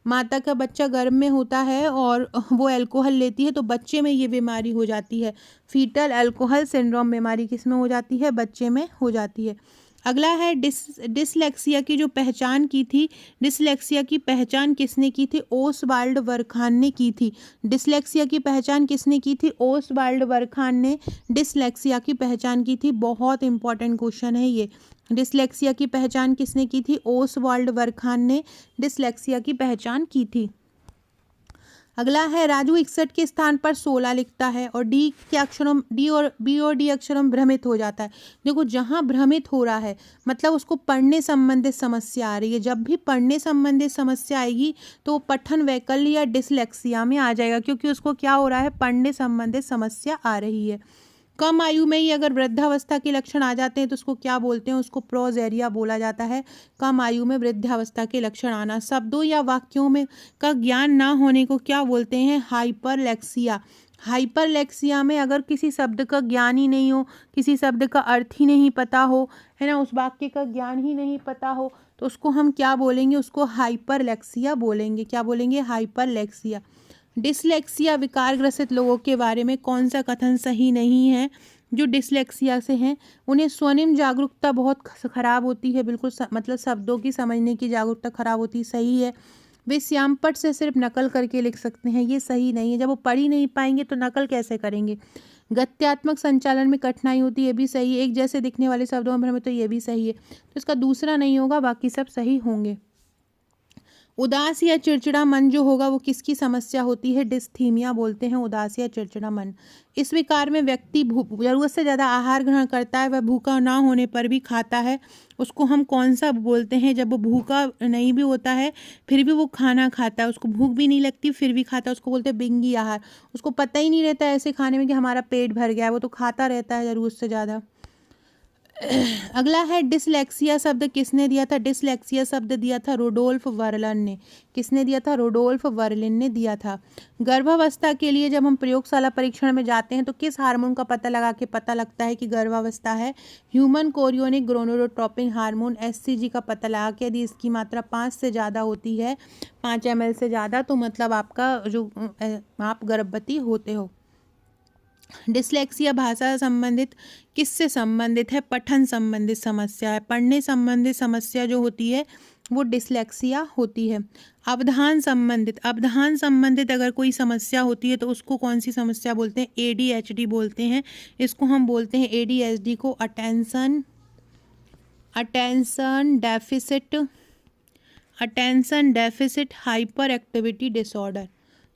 माता का बच्चा गर्भ में होता है और वो अल्कोहल लेती है, तो बच्चे में ये बीमारी हो जाती है। फीटल अल्कोहल सिंड्रोम बीमारी किस में हो जाती है? बच्चे में हो जाती है। अगला है डिसलेक्सिया की जो पहचान की थी, डिसलेक्सिया की पहचान किसने की थी? ओसवाल्ड वरखान ने की थी। डिसलेक्सिया की पहचान किसने की थी? ओसवाल्ड वरखान ने डिसलेक्सिया की पहचान की थी। बहुत इंपॉर्टेंट क्वेश्चन है ये। डिसलेक्सिया की पहचान किसने की थी? ओसवाल्ड वरखान ने डिसलेक्सिया की पहचान की थी। अगला है राजू 61 के स्थान पर 16 लिखता है और डी के अक्षरों बी और डी अक्षरों में भ्रमित हो जाता है। देखो, जहाँ भ्रमित हो रहा है मतलब उसको पढ़ने संबंधित समस्या आ रही है। जब भी पढ़ने संबंधित समस्या आएगी तो वो पठन वैकल्य या डिसलेक्सिया में आ जाएगा, क्योंकि उसको क्या हो रहा है? पढ़ने संबंधित समस्या आ रही है। कम आयु में ही अगर वृद्धावस्था के लक्षण आ जाते हैं तो उसको क्या बोलते हैं? उसको प्रोजेरिया बोला जाता है। कम आयु में वृद्धावस्था के लक्षण आना। शब्दों या वाक्यों में का ज्ञान ना होने को क्या बोलते हैं? हाइपरलेक्सिया। हाइपरलेक्सिया में अगर किसी शब्द का ज्ञान ही नहीं हो, किसी शब्द का अर्थ ही नहीं पता हो, है ना, उस वाक्य का ज्ञान ही नहीं पता हो, तो उसको हम क्या बोलेंगे? उसको हाइपरलेक्सिया बोलेंगे। क्या बोलेंगे? हाइपरलेक्सिया। डिसलेक्सिया विकार ग्रसित लोगों के बारे में कौन सा कथन सही नहीं है? जो डिसलेक्सिया से हैं उन्हें स्वनिम जागरूकता बहुत खराब होती है, बिल्कुल मतलब शब्दों की समझने की जागरूकता खराब होती है, सही है। वे श्यामपट से सिर्फ नकल करके लिख सकते हैं, ये सही नहीं है। जब वो पढ़ ही नहीं पाएंगे तो नकल कैसे करेंगे? गत्यात्मक संचालन में कठिनाई होती है, ये भी सही है। एक जैसे दिखने वाले शब्दों में भ्रमित, तो ये भी सही है। तो इसका दूसरा नहीं होगा, बाकी सब सही होंगे। उदास या चिड़चिड़ा मन जो होगा वो किसकी समस्या होती है? डिस्थीमिया बोलते हैं उदास या चिड़चिड़ा मन। इस विकार में व्यक्ति जरूरत से ज़्यादा आहार ग्रहण करता है, वह भूखा ना होने पर भी खाता है, उसको हम कौन सा बोलते हैं? जब वो भूखा नहीं भी होता है फिर भी वो खाना खाता है, उसको भूख भी नहीं लगती फिर भी खाता है, उसको बोलते हैं बिंगी आहार। उसको पता ही नहीं रहता है ऐसे खाने में कि हमारा पेट भर गया है, वो तो खाता रहता है ज़रूरत से ज़्यादा। अगला है डिसलेक्सिया शब्द किसने दिया था? डिसलेक्सिया शब्द दिया था रुडोल्फ वर्लन ने। किसने दिया था? रुडोल्फ वर्लिन ने दिया था। गर्भावस्था के लिए जब हम प्रयोगशाला परीक्षण में जाते हैं तो किस हार्मोन का पता लगा के पता लगता है कि गर्भावस्था है? Human chorionic gonadotropin hormone HCG का पता लगा के यदि इसकी मात्रा 5 से ज़्यादा होती है, 5 ml से ज़्यादा, तो मतलब आपका जो आप गर्भवती होते हो। डिसलेक्सिया भाषा संबंधित किससे संबंधित है? पठन संबंधित समस्या है। पढ़ने संबंधित समस्या जो होती है वो डिसलेक्सिया होती है। अवधान संबंधित अगर कोई समस्या होती है तो उसको कौन सी समस्या बोलते हैं? ADHD बोलते हैं। इसको हम बोलते हैं ADHD को attention deficit hyper activity disorder.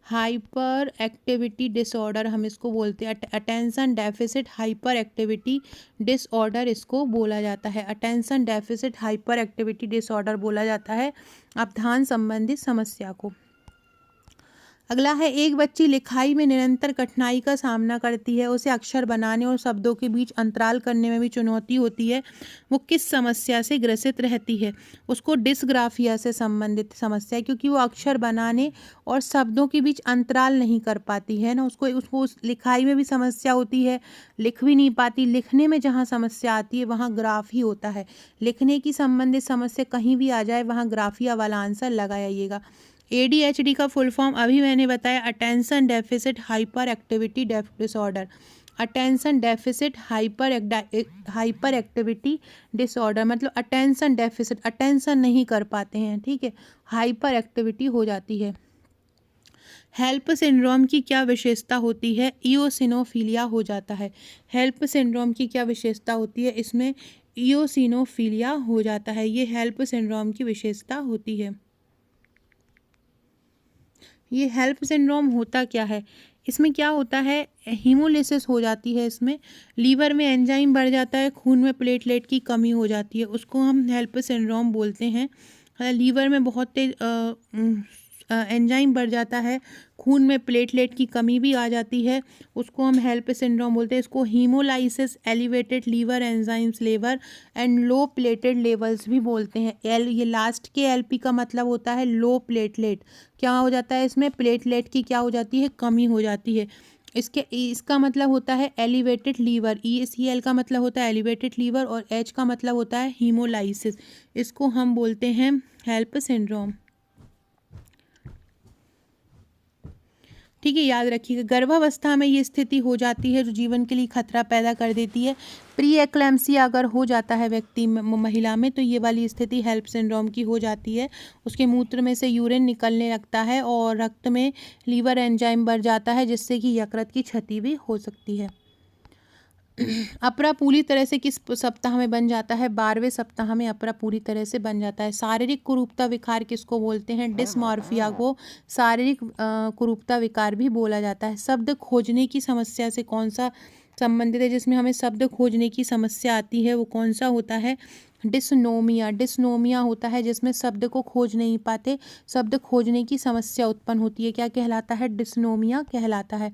Hyper activity disorder हम इसको बोलते हैं। Attention deficit hyper activity disorder इसको बोला जाता है। Attention deficit hyper activity disorder बोला जाता है अवधान संबंधित समस्या को। अगला है, एक बच्ची लिखाई में निरंतर कठिनाई का सामना करती है, उसे अक्षर बनाने और शब्दों के बीच अंतराल करने में भी चुनौती होती है, वो किस समस्या से ग्रसित रहती है? उसको डिस्ग्राफिया से संबंधित समस्या है, क्योंकि वो अक्षर बनाने और शब्दों के बीच अंतराल नहीं कर पाती है ना। उसको उस लिखाई में भी समस्या होती है, लिख भी नहीं पाती। लिखने में जहाँ समस्या आती है वहाँ ग्राफ ही होता है। लिखने की संबंधित समस्या कहीं भी आ जाए वहाँ ग्राफिया वाला आंसर लगाइएगा। ADHD का फुल फॉर्म अभी मैंने बताया, attention deficit hyper activity disorder. Attention deficit hyper activity disorder मतलब अटेंशन डेफिसिट, अटेंशन नहीं कर पाते हैं, ठीक है, हाइपर एक्टिविटी हो जाती है। हेल्प सिंड्रोम की क्या विशेषता होती है? इओसिनोफीलिया हो जाता है। हेल्प सिंड्रोम की क्या विशेषता होती है? इसमें इओसिनोफीलिया हो जाता है। ये हेल्प सिंड्रोम की विशेषता होती है। ये हेल्प सिंड्रोम होता क्या है? इसमें क्या होता है? हीमोलिसिस हो जाती है। इसमें लीवर में एंजाइम बढ़ जाता है, खून में प्लेटलेट की कमी हो जाती है, उसको हम हेल्प सिंड्रोम बोलते हैं। लीवर में बहुत तेज एंजाइम बढ़ जाता है, खून में प्लेटलेट की कमी भी आ जाती है, उसको हम हेल्प सिंड्रोम बोलते हैं। इसको haemolysis, elevated liver enzymes level and low platelet levels भी बोलते हैं। ये लास्ट के LP का मतलब होता है लो प्लेटलेट। क्या हो जाता है? इसमें प्लेटलेट की क्या हो जाती है? कमी हो जाती है। इसका मतलब होता है एलिवेटेड लीवर। ECL का मतलब होता है एलिवेटेड लीवर और H का मतलब होता है हीमोलाइसिस। इसको हम बोलते हैं हेल्प सिंड्रोम, ठीक है, याद रखिएगा। गर्भावस्था में ये स्थिति हो जाती है जो जीवन के लिए खतरा पैदा कर देती है। प्री एक्लैम्सिया अगर हो जाता है व्यक्ति महिला में तो ये वाली स्थिति हेल्प सिंड्रोम की हो जाती है। उसके मूत्र में से यूरिन निकलने लगता है और रक्त में लीवर एंजाइम बढ़ जाता है, जिससे कि यकृत की क्षति भी हो सकती है। अपरा पूरी तरह से किस सप्ताह में बन जाता है? 12वें सप्ताह में अपरा पूरी तरह से बन जाता है। शारीरिक कुरूपता विकार किसको बोलते हैं? डिस्मॉर्फिया को शारीरिक कुरूपता विकार भी बोला जाता है। शब्द खोजने की समस्या से कौन सा संबंधित है? जिसमें हमें शब्द खोजने की समस्या आती है वो कौन सा होता है? डिस्नोमिया। डिस्नोमिया होता है जिसमें शब्द को खोज नहीं पाते, शब्द खोजने की समस्या उत्पन्न होती है। क्या कहलाता है? डिस्नोमिया कहलाता है।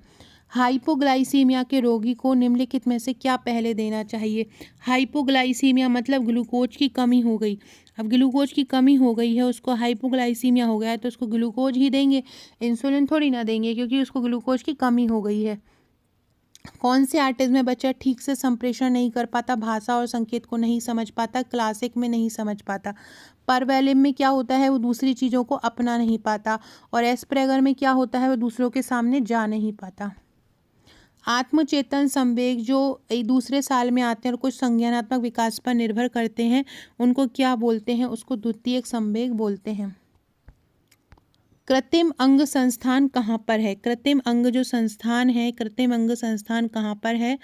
हाइपोग्लाइसीमिया के रोगी को निम्नलिखित में से क्या पहले देना चाहिए? हाइपोग्लाइसीमिया मतलब ग्लूकोज की कमी हो गई। अब ग्लूकोज की कमी हो गई है, उसको हाइपोग्लाइसीमिया हो गया है, तो उसको ग्लूकोज ही देंगे, इंसुलिन थोड़ी ना देंगे, क्योंकि उसको ग्लूकोज की कमी हो गई है। कौन से आर्टिस्ट में बच्चा ठीक से संप्रेषण नहीं कर पाता, भाषा और संकेत को नहीं समझ पाता, क्लासिक में नहीं समझ पाता। परवेलिम में क्या होता है? वो दूसरी चीज़ों को अपना नहीं पाता। और एस्प्रेगर में क्या होता है? वो दूसरों के सामने जा नहीं पाता। आत्मचेतन संवेग जो एक दूसरे साल में आते हैं और कुछ संज्ञानात्मक विकास पर निर्भर करते हैं, उनको क्या बोलते हैं? उसको द्वितीयक संवेग बोलते हैं। कृत्रिम अंग संस्थान कहाँ पर है? कृत्रिम अंग जो संस्थान है, कृत्रिम अंग संस्थान कहाँ पर है?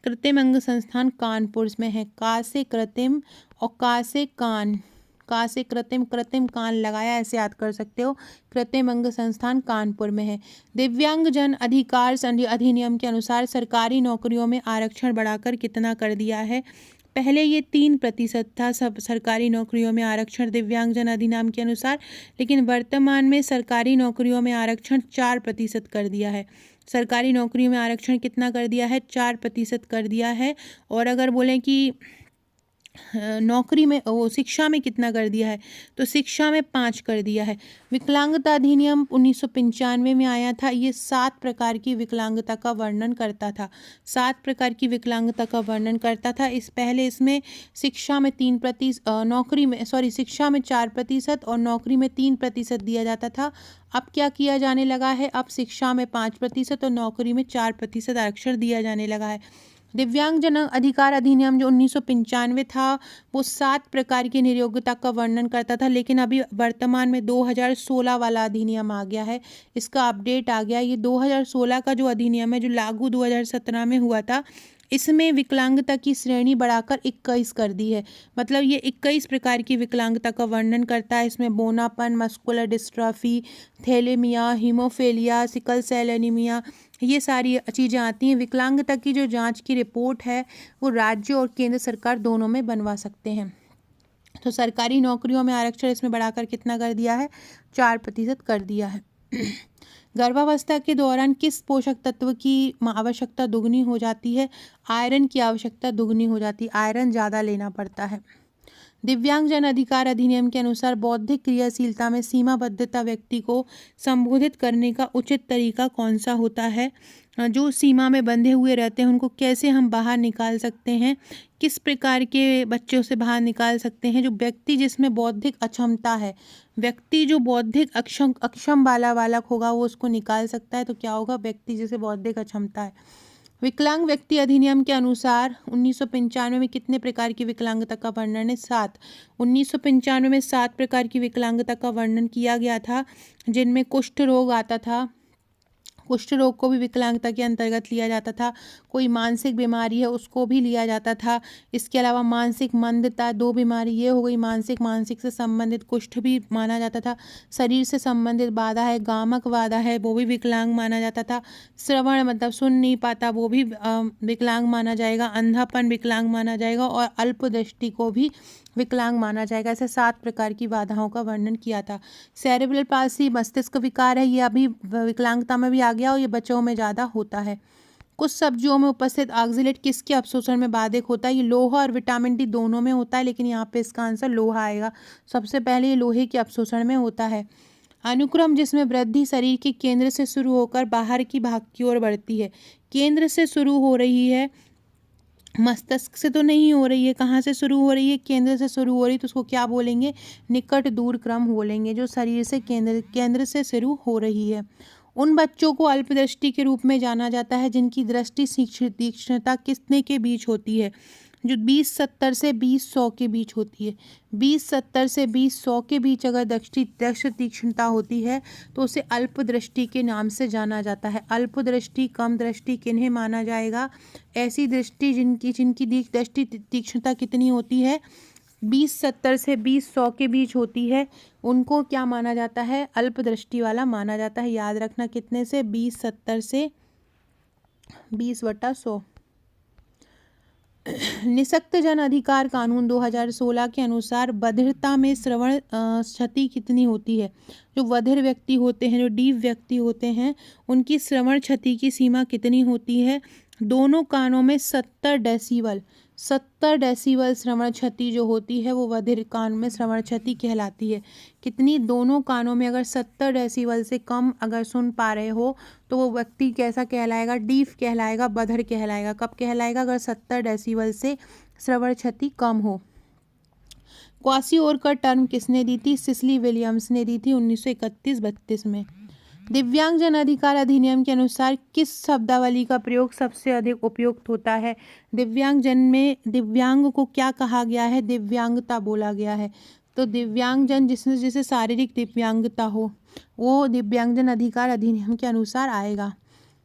कृत्रिम अंग संस्थान कानपुर में है। का से कृत्रिम और का से कान, का से कृत्रिम, कृत्रिम कान लगाया, ऐसे याद कर सकते हो। कृत्रिम अंग संस्थान कानपुर में है। दिव्यांगजन अधिकार अधिनियम के अनुसार सरकारी नौकरियों में आरक्षण बढ़ाकर कितना कर दिया है? पहले ये 3% था सब सरकारी नौकरियों में आरक्षण दिव्यांगजन अधिनियम के अनुसार, लेकिन वर्तमान में सरकारी नौकरियों में आरक्षण 4% कर दिया है। सरकारी नौकरियों में आरक्षण कितना कर दिया है? 4% कर दिया है। और अगर बोलें कि नौकरी में वो शिक्षा में कितना कर दिया है, तो शिक्षा में 5 कर दिया है। विकलांगता अधिनियम 1995 में आया था। ये 7 प्रकार की विकलांगता का वर्णन करता था। 7 प्रकार की विकलांगता का वर्णन करता था। पहले इसमें शिक्षा में 3% नौकरी में शिक्षा में 4% और नौकरी में 3% दिया जाता था। अब क्या किया जाने लगा है, अब शिक्षा में 5% और नौकरी में 4% आरक्षण दिया जाने लगा है। दिव्यांगजन अधिकार अधिनियम जो 1995 था, वो 7 प्रकार की नियोक्ता का वर्णन करता था, लेकिन अभी वर्तमान में 2016 वाला अधिनियम आ गया है। इसका अपडेट आ गया। ये 2016 का जो अधिनियम है, जो लागू 2017 में हुआ था, इसमें विकलांगता की श्रेणी बढ़ाकर 21 कर दी है। मतलब ये 21 प्रकार की विकलांगता का वर्णन करता है। इसमें बोनापन, muscular dystrophy, thalassaemia, haemophilia, sickle cell anaemia, ये सारी चीज़ें आती हैं। विकलांगता की जो जांच की रिपोर्ट है, वो राज्य और केंद्र सरकार दोनों में बनवा सकते हैं। तो सरकारी नौकरियों में आरक्षण इसमें बढ़ाकर कितना कर दिया है, 4% कर दिया है। गर्भावस्था के दौरान किस पोषक तत्व की आवश्यकता दुगनी हो जाती है, आयरन की आवश्यकता दुगनी हो जाती है, आयरन ज़्यादा लेना पड़ता है। दिव्यांगजन अधिकार अधिनियम के अनुसार बौद्धिक क्रियाशीलता में सीमाबद्धता व्यक्ति को संबोधित करने का उचित तरीका कौन सा होता है। जो सीमा में बंधे हुए रहते हैं उनको कैसे हम बाहर निकाल सकते हैं, किस प्रकार के बच्चों से बाहर निकाल सकते हैं। जो व्यक्ति जिसमें बौद्धिक अक्षमता है, व्यक्ति जो बौद्धिक अक्षम वाला बालक होगा वो उसको निकाल सकता है। तो क्या होगा, व्यक्ति जिसे बौद्धिक अक्षमता है। विकलांग व्यक्ति अधिनियम के अनुसार 1995 में कितने प्रकार की विकलांगता का वर्णन है, 7। 1995 में 7 प्रकार की विकलांगता का वर्णन किया गया था, जिनमें कुष्ठ रोग आता था। कुष्ठ रोग को भी विकलांगता के अंतर्गत लिया जाता था। कोई मानसिक बीमारी है उसको भी लिया जाता था। इसके अलावा मानसिक मंदता, 2 बीमारी ये हो गई, मानसिक से संबंधित कुष्ठ भी माना जाता था। शरीर से संबंधित बाधा है, गामक बाधा है, वो भी विकलांग माना जाता था। श्रवण मतलब सुन नहीं पाता, वो भी विकलांग माना जाएगा। अंधापन विकलांग माना जाएगा और अल्प दृष्टि को भी विकलांग माना जाएगा। ऐसे 7 प्रकार की बाधाओं का वर्णन किया था। सेरेब्रल पाल्सी मस्तिष्क विकार है, ये अभी विकलांगता में भी आ गया और ये बच्चों में ज़्यादा होता है। कुछ सब्जियों में उपस्थित ऑक्जेलेट किसके अवशोषण में बाधक होता है, ये लोहा और विटामिन डी दोनों में होता है, लेकिन यहाँ पे इसका आंसर लोहा आएगा। सबसे पहले ये लोहे के अवशोषण में होता है। अनुक्रम जिसमें वृद्धि शरीर के केंद्र से शुरू होकर बाहर की भाग की ओर बढ़ती है। केंद्र से शुरू हो रही है, मस्तिष्क से तो नहीं हो रही है। कहाँ से शुरू हो रही है, केंद्र से शुरू हो रही है, तो उसको क्या बोलेंगे, निकट दूर क्रम बोलेंगे। जो शरीर से केंद्र से शुरू हो रही है। उन बच्चों को अल्पदृष्टि के रूप में जाना जाता है जिनकी दृष्टि तीक्ष्णता कितने के बीच होती है, जो 20/70 से 20/100 के बीच होती है। 20/70 से 20/100 के बीच अगर दृष्टि तीक्ष्णता होती है तो उसे अल्पदृष्टि के नाम से जाना जाता है। अल्पदृष्टि, कम दृष्टि किन्हें माना जाएगा, ऐसी दृष्टि जिनकी दृष्टि तीक्ष्णता कितनी होती है, 20/70 से 20/100 के बीच होती है, उनको क्या माना जाता है, अल्पदृष्टि वाला माना जाता है। याद रखना कितने से, 20/70 से 20/100। निःशक्त जन अधिकार कानून 2016 के अनुसार बधिरता में श्रवण क्षति कितनी होती है। जो बधिर व्यक्ति होते हैं, जो डीफ व्यक्ति होते हैं, उनकी श्रवण क्षति की सीमा कितनी होती है, दोनों कानों में 70 डेसिबल। 70 डेसिबल श्रवण क्षति जो होती है वो बधिर कान में श्रवण क्षति कहलाती है। कितनी, दोनों कानों में अगर 70 डेसिबल से कम अगर सुन पा रहे हो तो वो व्यक्ति कैसा कहलाएगा, डीफ कहलाएगा, बधिर कहलाएगा। कब कहलाएगा, अगर 70 डेसिबल से श्रवण क्षति कम हो। क्वासिओरकर टर्म किसने दी थी, सिसिली विलियम्स ने दी थी 1931-32 में। दिव्यांगजन अधिकार अधिनियम के अनुसार किस शब्दावली का प्रयोग सबसे अधिक उपयुक्त होता है। दिव्यांगजन में दिव्यांग को क्या कहा गया है, दिव्यांगता बोला गया है। तो दिव्यांगजन जिसे शारीरिक दिव्यांगता हो वो दिव्यांगजन अधिकार अधिनियम के अनुसार आएगा।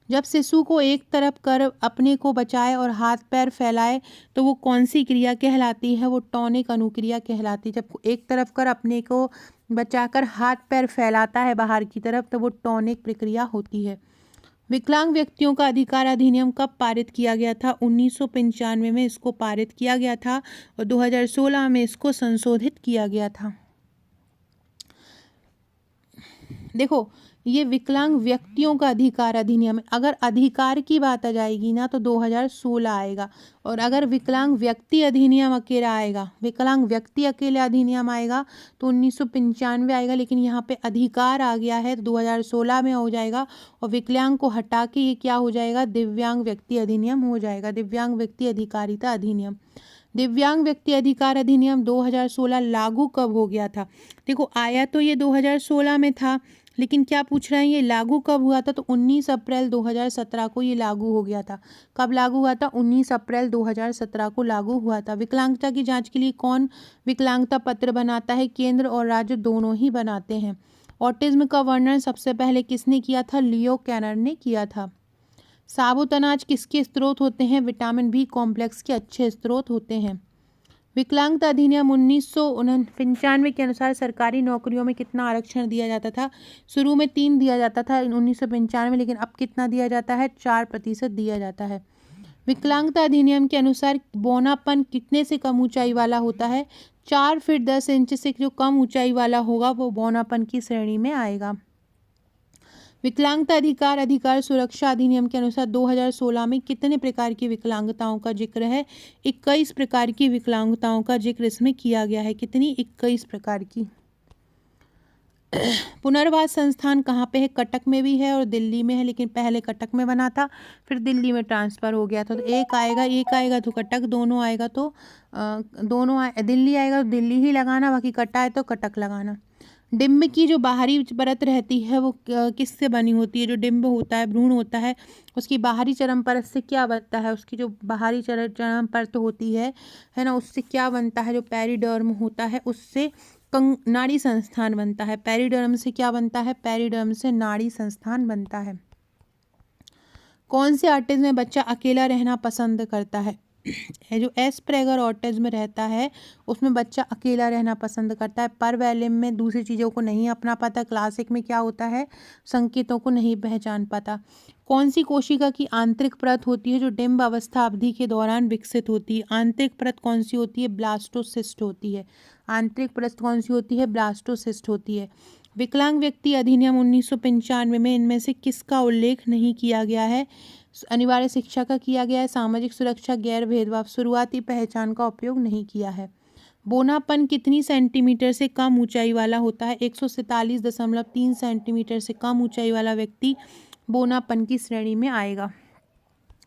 जब शिशु को एक तरफ कर अपने को बचाए और हाथ पैर फैलाए तो वो कौन सी क्रिया कहलाती है, वो टॉनिक अनुक्रिया कहलाती है। जब एक तरफ कर अपने को बचाकर हाथ पैर फैलाता है बाहर की तरफ तो वो टॉनिक प्रक्रिया होती है। विकलांग व्यक्तियों का अधिकार अधिनियम कब पारित किया गया था, 1995 में इसको पारित किया गया था और 2016 में इसको संशोधित किया गया था। देखो ये विकलांग व्यक्तियों का अधिकार अधिनियम है। अगर अधिकार की बात आ जाएगी ना तो 2016 आएगा, और अगर विकलांग व्यक्ति अधिनियम अकेला आएगा, विकलांग व्यक्ति अकेले अधिनियम आएगा तो 1995 आएगा। लेकिन यहाँ पे अधिकार आ गया है तो 2016 में हो जाएगा, और विकलांग को हटा के ये क्या हो जाएगा, दिव्यांग व्यक्ति अधिनियम हो जाएगा, दिव्यांग व्यक्ति अधिकारिता अधिनियम। दिव्यांग व्यक्ति अधिकार अधिनियम 2016 लागू कब हो गया था? देखो आया तो ये 2016 में था, लेकिन क्या पूछ रहे हैं ये लागू कब हुआ था? तो 19 अप्रैल 2017 को ये लागू हो गया था। कब लागू हुआ था? 19 अप्रैल 2017 को लागू हुआ था। विकलांगता की जांच के लिए कौन विकलांगता पत्र बनाता है? केंद्र और राज्य दोनों ही बनाते हैं। ऑटिज्म का वर्णन सबसे पहले किसने किया था? लियो कैनर ने किया था। साबुत अनाज किसके स्रोत होते हैं? विटामिन बी कॉम्प्लेक्स के अच्छे स्रोत होते हैं। विकलांगता अधिनियम 1995 के अनुसार सरकारी नौकरियों में कितना आरक्षण दिया जाता था? शुरू में 3 दिया जाता था 1995 में, लेकिन अब कितना दिया जाता है? 4% दिया जाता है। विकलांगता अधिनियम के अनुसार बौनापन कितने से कम ऊंचाई वाला होता है? 4 फीट 10 इंच से जो कम ऊंचाई वाला होगा वो बौनापन की श्रेणी में आएगा। विकलांगता अधिकार सुरक्षा अधिनियम के अनुसार 2016 में कितने प्रकार की विकलांगताओं का जिक्र है? 21 प्रकार की विकलांगताओं का जिक्र इसमें किया गया है। कितनी? 21 प्रकार की। पुनर्वास संस्थान कहाँ पे है? कटक में भी है और दिल्ली में है, लेकिन पहले कटक में बना था, फिर दिल्ली में ट्रांसफ़र हो गया था। तो एक आएगा तो कटक, दोनों आएगा तो दिल्ली आएगा तो दिल्ली ही लगाना, बाकी कटा है तो कटक लगाना। डिम्ब की जो बाहरी परत रहती है वो किससे बनी होती है? जो डिम्ब होता है, भ्रूण होता है, उसकी बाहरी चरम परत से क्या बनता है? उसकी जो बाहरी चरम परत होती है ना, उससे क्या बनता है? जो पेरिडर्म होता है उससे नाड़ी संस्थान बनता है। पेरिडर्म से क्या बनता है? पेरिडर्म से नाड़ी संस्थान बनता है। कौन से ऑटिज्म में बच्चा अकेला रहना पसंद करता है? जो एस्पर्गर ऑटिज्म रहता है उसमें बच्चा अकेला रहना पसंद करता है। परवैलिम में दूसरी चीज़ों को नहीं अपना पाता। क्लासिक में क्या होता है? संकेतों को नहीं पहचान पाता। कौन सी कोशिका की आंतरिक परत होती है जो डिम्ब अवस्था अवधि के दौरान विकसित होती है? आंतरिक परत कौन सी होती है? ब्लास्टोसिस्ट होती है। आंतरिक परत कौन सी होती है? ब्लास्टोसिस्ट होती है। विकलांग व्यक्ति अधिनियम 1995 में इनमें से किसका उल्लेख नहीं किया गया है? अनिवार्य शिक्षा का किया गया है, सामाजिक सुरक्षा, गैर भेदभाव, शुरुआती पहचान का उपयोग नहीं किया है। बौनापन कितनी सेंटीमीटर से कम ऊंचाई वाला होता है? 147.3 सेंटीमीटर से कम ऊंचाई वाला व्यक्ति बौनापन की श्रेणी में आएगा,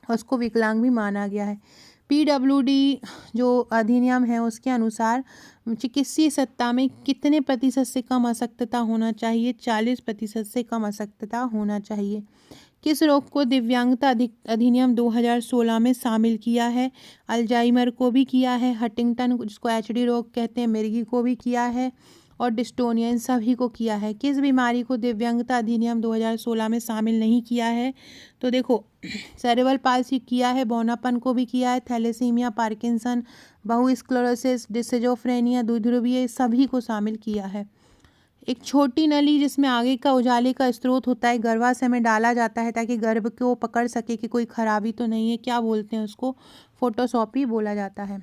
उसको विकलांग भी माना गया है। PWD जो अधिनियम है उसके अनुसार चिकित्सीय सत्ता में कितने प्रतिशत से कम असक्तता होना चाहिए? 40% से कम असक्तता होना चाहिए। किस रोग को दिव्यांगता अधिनियम 2016 में शामिल किया है? अल्जाइमर को भी किया है, हंटिंगटन जिसको HD रोग कहते हैं, मिर्गी को भी किया है, और डिस्टोनिया, इन सभी को किया है। किस बीमारी को दिव्यांगता अधिनियम 2016 में शामिल नहीं किया है? तो देखो सेरेब्रल पाल्सी किया है, बौनापन को भी किया है, थैलेसीमिया, पार्किंसन, बहुस्क्लेरोसिस, डिस्सिजोफ्रेनिया, द्विध्रुवीय, सभी को शामिल किया है। एक छोटी नली जिसमें आगे का उजाले का स्रोत होता है गर्भाशय में डाला जाता है ताकि गर्भ को पकड़ सके कि कोई खराबी तो नहीं है, क्या बोलते हैं उसको? फोटोस्कोपी बोला जाता है।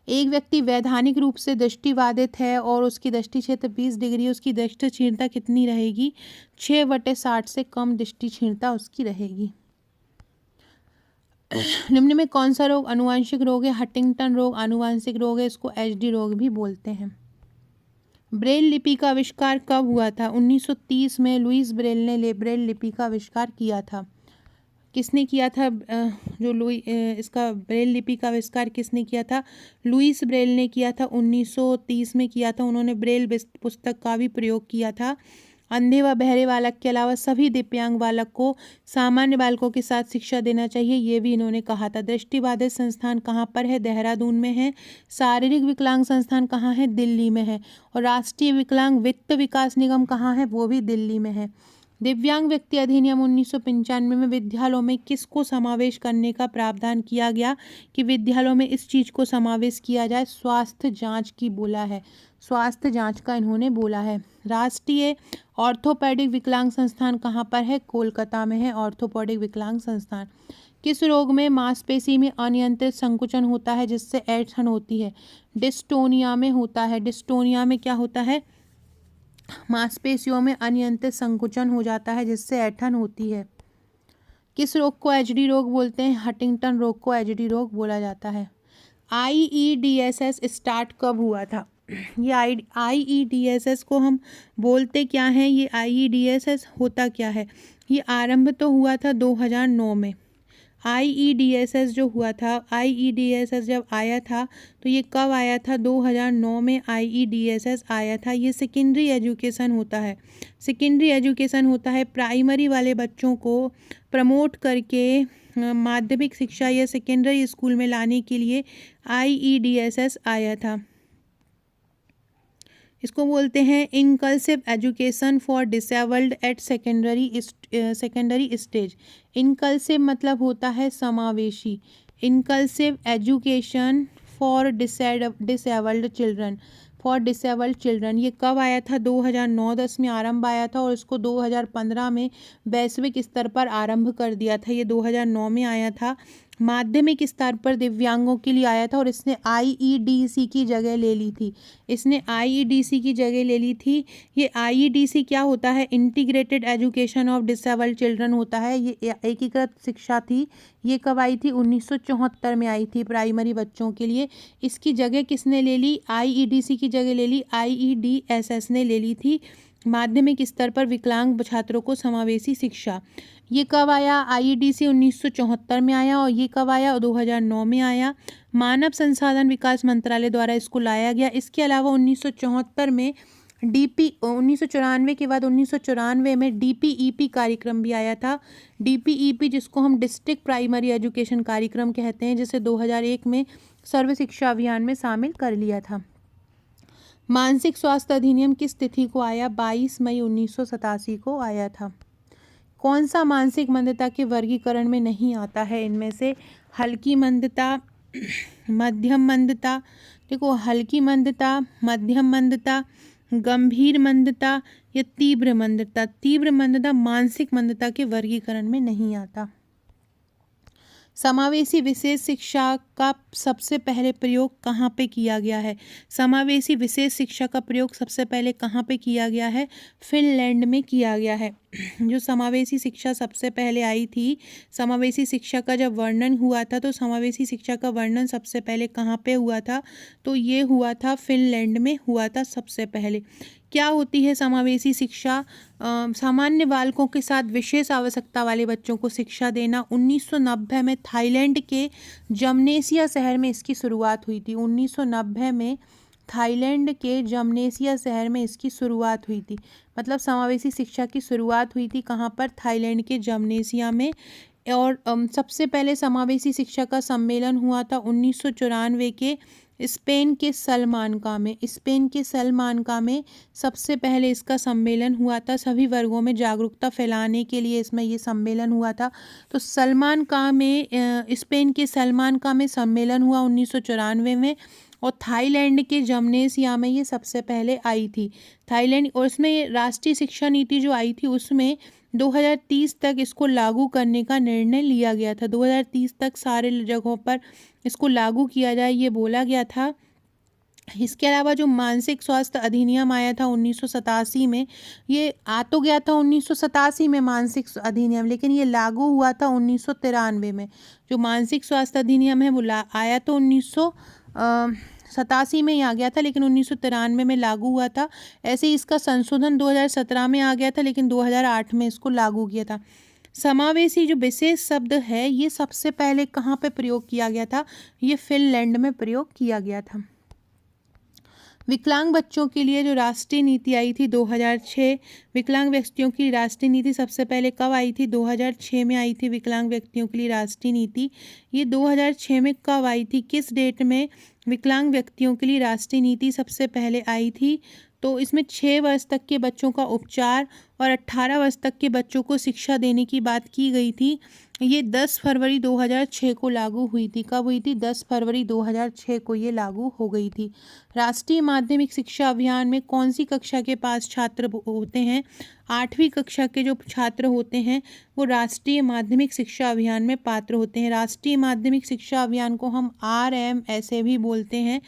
एक व्यक्ति वैधानिक रूप से दृष्टिबाधित है और उसकी दृष्टि क्षेत्र 20 डिग्री, उसकी दृष्टि क्षीणता कितनी रहेगी? 6/60 से कम दृष्टि क्षीणता उसकी रहेगी। निम्न में कौन सा रोग आनुवांशिक रोग है? हंटिंगटन रोग आनुवांशिक रोग है, इसको HD रोग भी बोलते हैं। ब्रेल लिपि का आविष्कार कब हुआ था? 1930 में लुईस ब्रेल ने ब्रेल लिपि का आविष्कार किया था। किसने किया था? इसका ब्रेल लिपि का आविष्कार किसने किया था? लुईस ब्रेल ने किया था, 1930 में किया था। उन्होंने ब्रेल पुस्तक का भी प्रयोग किया था। अंधे व बहरे बालक के अलावा सभी दिव्यांग बालक को सामान्य बालकों के साथ शिक्षा देना चाहिए, ये भी इन्होंने कहा था। दृष्टिबाधित संस्थान कहाँ पर है? देहरादून में है। शारीरिक विकलांग संस्थान कहाँ है? दिल्ली में है। और राष्ट्रीय विकलांग वित्त विकास निगम कहाँ है? वो भी दिल्ली में है। दिव्यांग व्यक्ति अधिनियम 1995 में विद्यालयों में किसको समावेश करने का प्रावधान किया गया कि विद्यालयों में इस चीज़ को समावेश किया जाए? स्वास्थ्य जांच की बोला है, स्वास्थ्य जांच का इन्होंने बोला है। राष्ट्रीय ऑर्थोपेडिक विकलांग संस्थान कहाँ पर है? कोलकाता में है ऑर्थोपेडिक विकलांग संस्थान। किस रोग में मांसपेशी में अनियंत्रित संकुचन होता है जिससे ऐंठन होती है? डिस्टोनिया में होता है। डिस्टोनिया में क्या होता है? मांसपेशियों में अनियंत्रित संकुचन हो जाता है जिससे ऐंठन होती है। किस रोग को एचडी रोग बोलते हैं? हंटिंगटन रोग को एचडी रोग बोला जाता है। आईईडीएसएस स्टार्ट कब हुआ था? ये आईईडीएसएस को हम बोलते क्या हैं? ये आईईडीएसएस होता क्या है? ये आरंभ तो हुआ था 2009 में। आईईडीएसएस जो हुआ था, आईईडीएसएस जब आया था तो ये कब आया था? 2009 में आईईडीएसएस आया था। ये सेकेंडरी एजुकेशन होता है। सेकेंडरी एजुकेशन होता है प्राइमरी वाले बच्चों को प्रमोट करके माध्यमिक शिक्षा या सेकेंडरी स्कूल में लाने के लिए आईईडीएसएस आया था। इसको बोलते हैं inclusive education for disabled at secondary stage. Inclusive मतलब होता है समावेशी। Inclusive education for disabled children ये कब आया था? 2009-10 में आरंभ आया था और इसको 2015 में वैश्विक स्तर पर आरंभ कर दिया था। ये 2009 में आया था, माध्यमिक स्तर पर दिव्यांगों के लिए आया था और इसने आईईडीसी की जगह ले ली थी। ये आईईडीसी क्या होता है? Integrated education of disabled children होता है। ये एकीकृत शिक्षा थी। ये कब आई थी? 1974 में आई थी प्राइमरी बच्चों के लिए। इसकी जगह किसने ले ली? आईईडीसी की जगह ले ली आईईडीएसएस ने ले ली थी, माध्यमिक स्तर पर विकलांग छात्रों को समावेशी शिक्षा। ये कब आया? आईईडीसी 1974 में आया और ये कब आया? 2009 में आया। मानव संसाधन विकास मंत्रालय द्वारा इसको लाया गया। इसके अलावा 1974 में 1994 के बाद 1994 में डीपीईपी कार्यक्रम भी आया था। डीपीईपी जिसको हम डिस्ट्रिक्ट प्राइमरी एजुकेशन कार्यक्रम कहते हैं, जिसे 2001 में सर्व शिक्षा अभियान में शामिल कर लिया था। मानसिक स्वास्थ्य अधिनियम किस तिथि को आया? 22 मई 1987 को आया था। कौन सा मानसिक मंदता के वर्गीकरण में नहीं आता है? इनमें से हल्की मंदता, मध्यम मंदता, देखो हल्की मंदता, मध्यम मंदता, गंभीर मंदता या तीव्र मंदता। तीव्र मंदता मानसिक मंदता के वर्गीकरण में नहीं आता। समावेशी विशेष शिक्षा का सबसे पहले प्रयोग कहाँ पे किया गया है? समावेशी विशेष शिक्षा का प्रयोग सबसे पहले कहाँ पे किया गया है? फिनलैंड में किया गया है। जो समावेशी शिक्षा सबसे पहले आई थी, समावेशी शिक्षा का जब वर्णन हुआ था तो समावेशी शिक्षा का वर्णन सबसे पहले कहाँ पे हुआ था? तो ये हुआ था फिनलैंड में हुआ था सबसे पहले। क्या होती है समावेशी शिक्षा? सामान्य बालकों के साथ विशेष आवश्यकता वाले बच्चों को शिक्षा देना। 1990 में थाईलैंड के जमनेसिया शहर में इसकी शुरुआत हुई थी। 1990 में थाईलैंड के जमनेसिया शहर में इसकी शुरुआत हुई थी। मतलब समावेशी शिक्षा की शुरुआत हुई थी कहाँ पर? थाईलैंड के जमनेसिया में। और सबसे पहले समावेशी शिक्षा का सम्मेलन हुआ था 1994 के स्पेन के सलमानका में। स्पेन के सलमानका में सबसे पहले इसका सम्मेलन हुआ था। सभी वर्गों में जागरूकता फैलाने के लिए इसमें ये सम्मेलन हुआ था। तो सलमानका में स्पेन के सलमानका में सम्मेलन हुआ 1994 में और थाईलैंड के जमनेसिया में ये सबसे पहले आई थी। थाईलैंड, और इसमें राष्ट्रीय शिक्षा नीति जो आई थी उसमें 2030 तक इसको लागू करने का निर्णय लिया गया था। 2030 तक सारे जगहों पर इसको लागू किया जाए ये बोला गया था। इसके अलावा जो मानसिक स्वास्थ्य अधिनियम आया था 1987 में, ये आ तो गया था 1987 में मानसिक अधिनियम, लेकिन ये लागू हुआ था 1993 में। जो मानसिक स्वास्थ्य अधिनियम है वो आया तो 1987 में ही आ गया था, लेकिन 1993 में लागू हुआ था। ऐसे ही इसका संशोधन 2017 में आ गया था, लेकिन 2008 में इसको लागू किया था। समावेशी जो विशेष शब्द है ये सबसे पहले कहाँ पे प्रयोग किया गया था? ये फिनलैंड में प्रयोग किया गया था। विकलांग बच्चों के लिए जो राष्ट्रीय नीति आई थी 2006, विकलांग व्यक्तियों की राष्ट्रीय नीति सबसे पहले कब आई थी? 2006 में आई थी विकलांग व्यक्तियों के लिए राष्ट्रीय नीति। ये 2006 में कब आई थी? किस डेट में विकलांग व्यक्तियों के लिए राष्ट्रीय नीति सबसे पहले आई थी? तो इसमें 6 वर्ष तक के बच्चों का उपचार और 18 वर्ष तक के बच्चों को शिक्षा देने की बात की गई थी। ये 10 फरवरी 2006 को लागू हुई थी। कब हुई थी? 10 फरवरी 2006 को ये लागू हो गई थी। राष्ट्रीय माध्यमिक शिक्षा अभियान में कौन सी कक्षा के पास छात्र होते हैं? 8वीं कक्षा के जो छात्र होते हैं वो राष्ट्रीय माध्यमिक शिक्षा अभियान में पात्र होते हैं। राष्ट्रीय माध्यमिक शिक्षा अभियान को हम RM ऐसे भी बोलते हैं।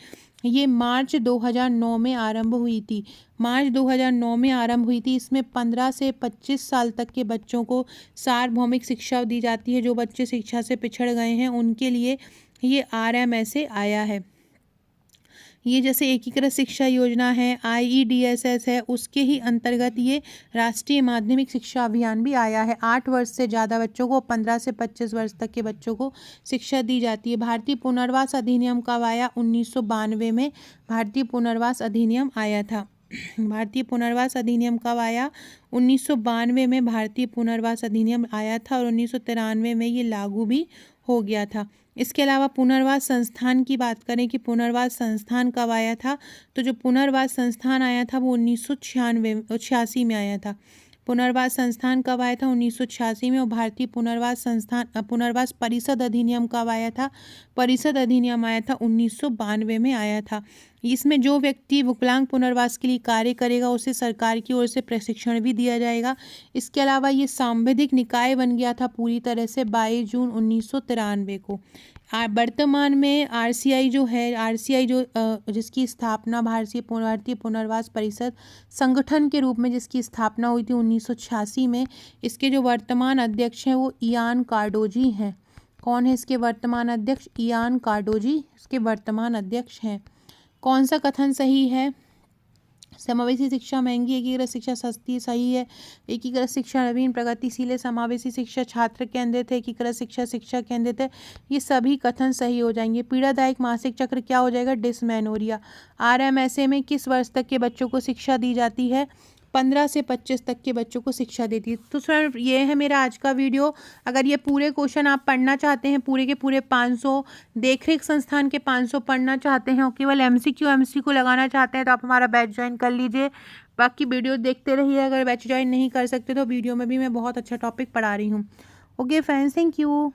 ये मार्च 2009 में आरंभ हुई थी। मार्च 2009 में आरंभ हुई थी। इसमें 15 से 25 साल तक के बच्चों को सार्वभौमिक शिक्षा दी जाती है। जो बच्चे शिक्षा से पिछड़ गए हैं उनके लिए ये RMSA आया है। ये जैसे एकीकृत शिक्षा योजना है, IEDSS है, उसके ही अंतर्गत ये राष्ट्रीय माध्यमिक शिक्षा अभियान भी आया है। 8 वर्ष से ज़्यादा बच्चों को, 15 से 25 वर्ष तक के बच्चों को शिक्षा दी जाती है। भारतीय पुनर्वास अधिनियम कब आया? 1992 में भारतीय पुनर्वास अधिनियम आया था। भारतीय पुनर्वास अधिनियम कब आया? 1992 में भारतीय पुनर्वास अधिनियम आया था और 1993 में ये लागू भी हो गया था। इसके अलावा पुनर्वास संस्थान की बात करें कि पुनर्वास संस्थान कब आया था, तो जो पुनर्वास संस्थान आया था वो 1986 में आया था। पुनर्वास संस्थान कब आया था? 1986 में। और भारतीय पुनर्वास परिषद अधिनियम कब आया था? परिषद अधिनियम आया था 1992 में आया था। इसमें जो व्यक्ति विकलांग पुनर्वास के लिए कार्य करेगा उसे सरकार की ओर से प्रशिक्षण भी दिया जाएगा। इसके अलावा ये सांविधिक निकाय बन गया था पूरी तरह से 22 जून 1993 को। वर्तमान में RCI जो है, RCI जो जिसकी स्थापना भारतीय पुनर्वास परिषद संगठन के रूप में जिसकी स्थापना हुई थी 1986 में, इसके जो वर्तमान अध्यक्ष हैं वो इयान कार्डोजी हैं। कौन है इसके वर्तमान अध्यक्ष? इयान कार्डोजी इसके वर्तमान अध्यक्ष हैं। कौन सा कथन सही है? समावेशी शिक्षा महंगी, एकीकृत शिक्षा सस्ती, सही है। एकीकृत शिक्षा नवीन, प्रगतिशील है। समावेशी शिक्षा छात्र केंद्रित है। एकीकृत शिक्षा शिक्षा केंद्रित है। ये सभी कथन सही हो जाएंगे। पीड़ादायक मासिक चक्र क्या हो जाएगा? डिस्मेनोरिया। RMSA में किस वर्ष तक के बच्चों को शिक्षा दी जाती है? 15 से 25 तक के बच्चों को शिक्षा देती है। तो सर ये है मेरा आज का वीडियो। अगर ये पूरे क्वेश्चन आप पढ़ना चाहते हैं, पूरे के पूरे 500 देखरेख संस्थान के 500 पढ़ना चाहते हैं और केवल MCQ लगाना चाहते हैं तो आप हमारा बैच ज्वाइन कर लीजिए। बाकी वीडियो देखते रहिए। अगर बैच ज्वाइन नहीं कर सकते तो वीडियो में भी मैं बहुत अच्छा टॉपिक पढ़ा रही हूँ। Okay friends, thank you.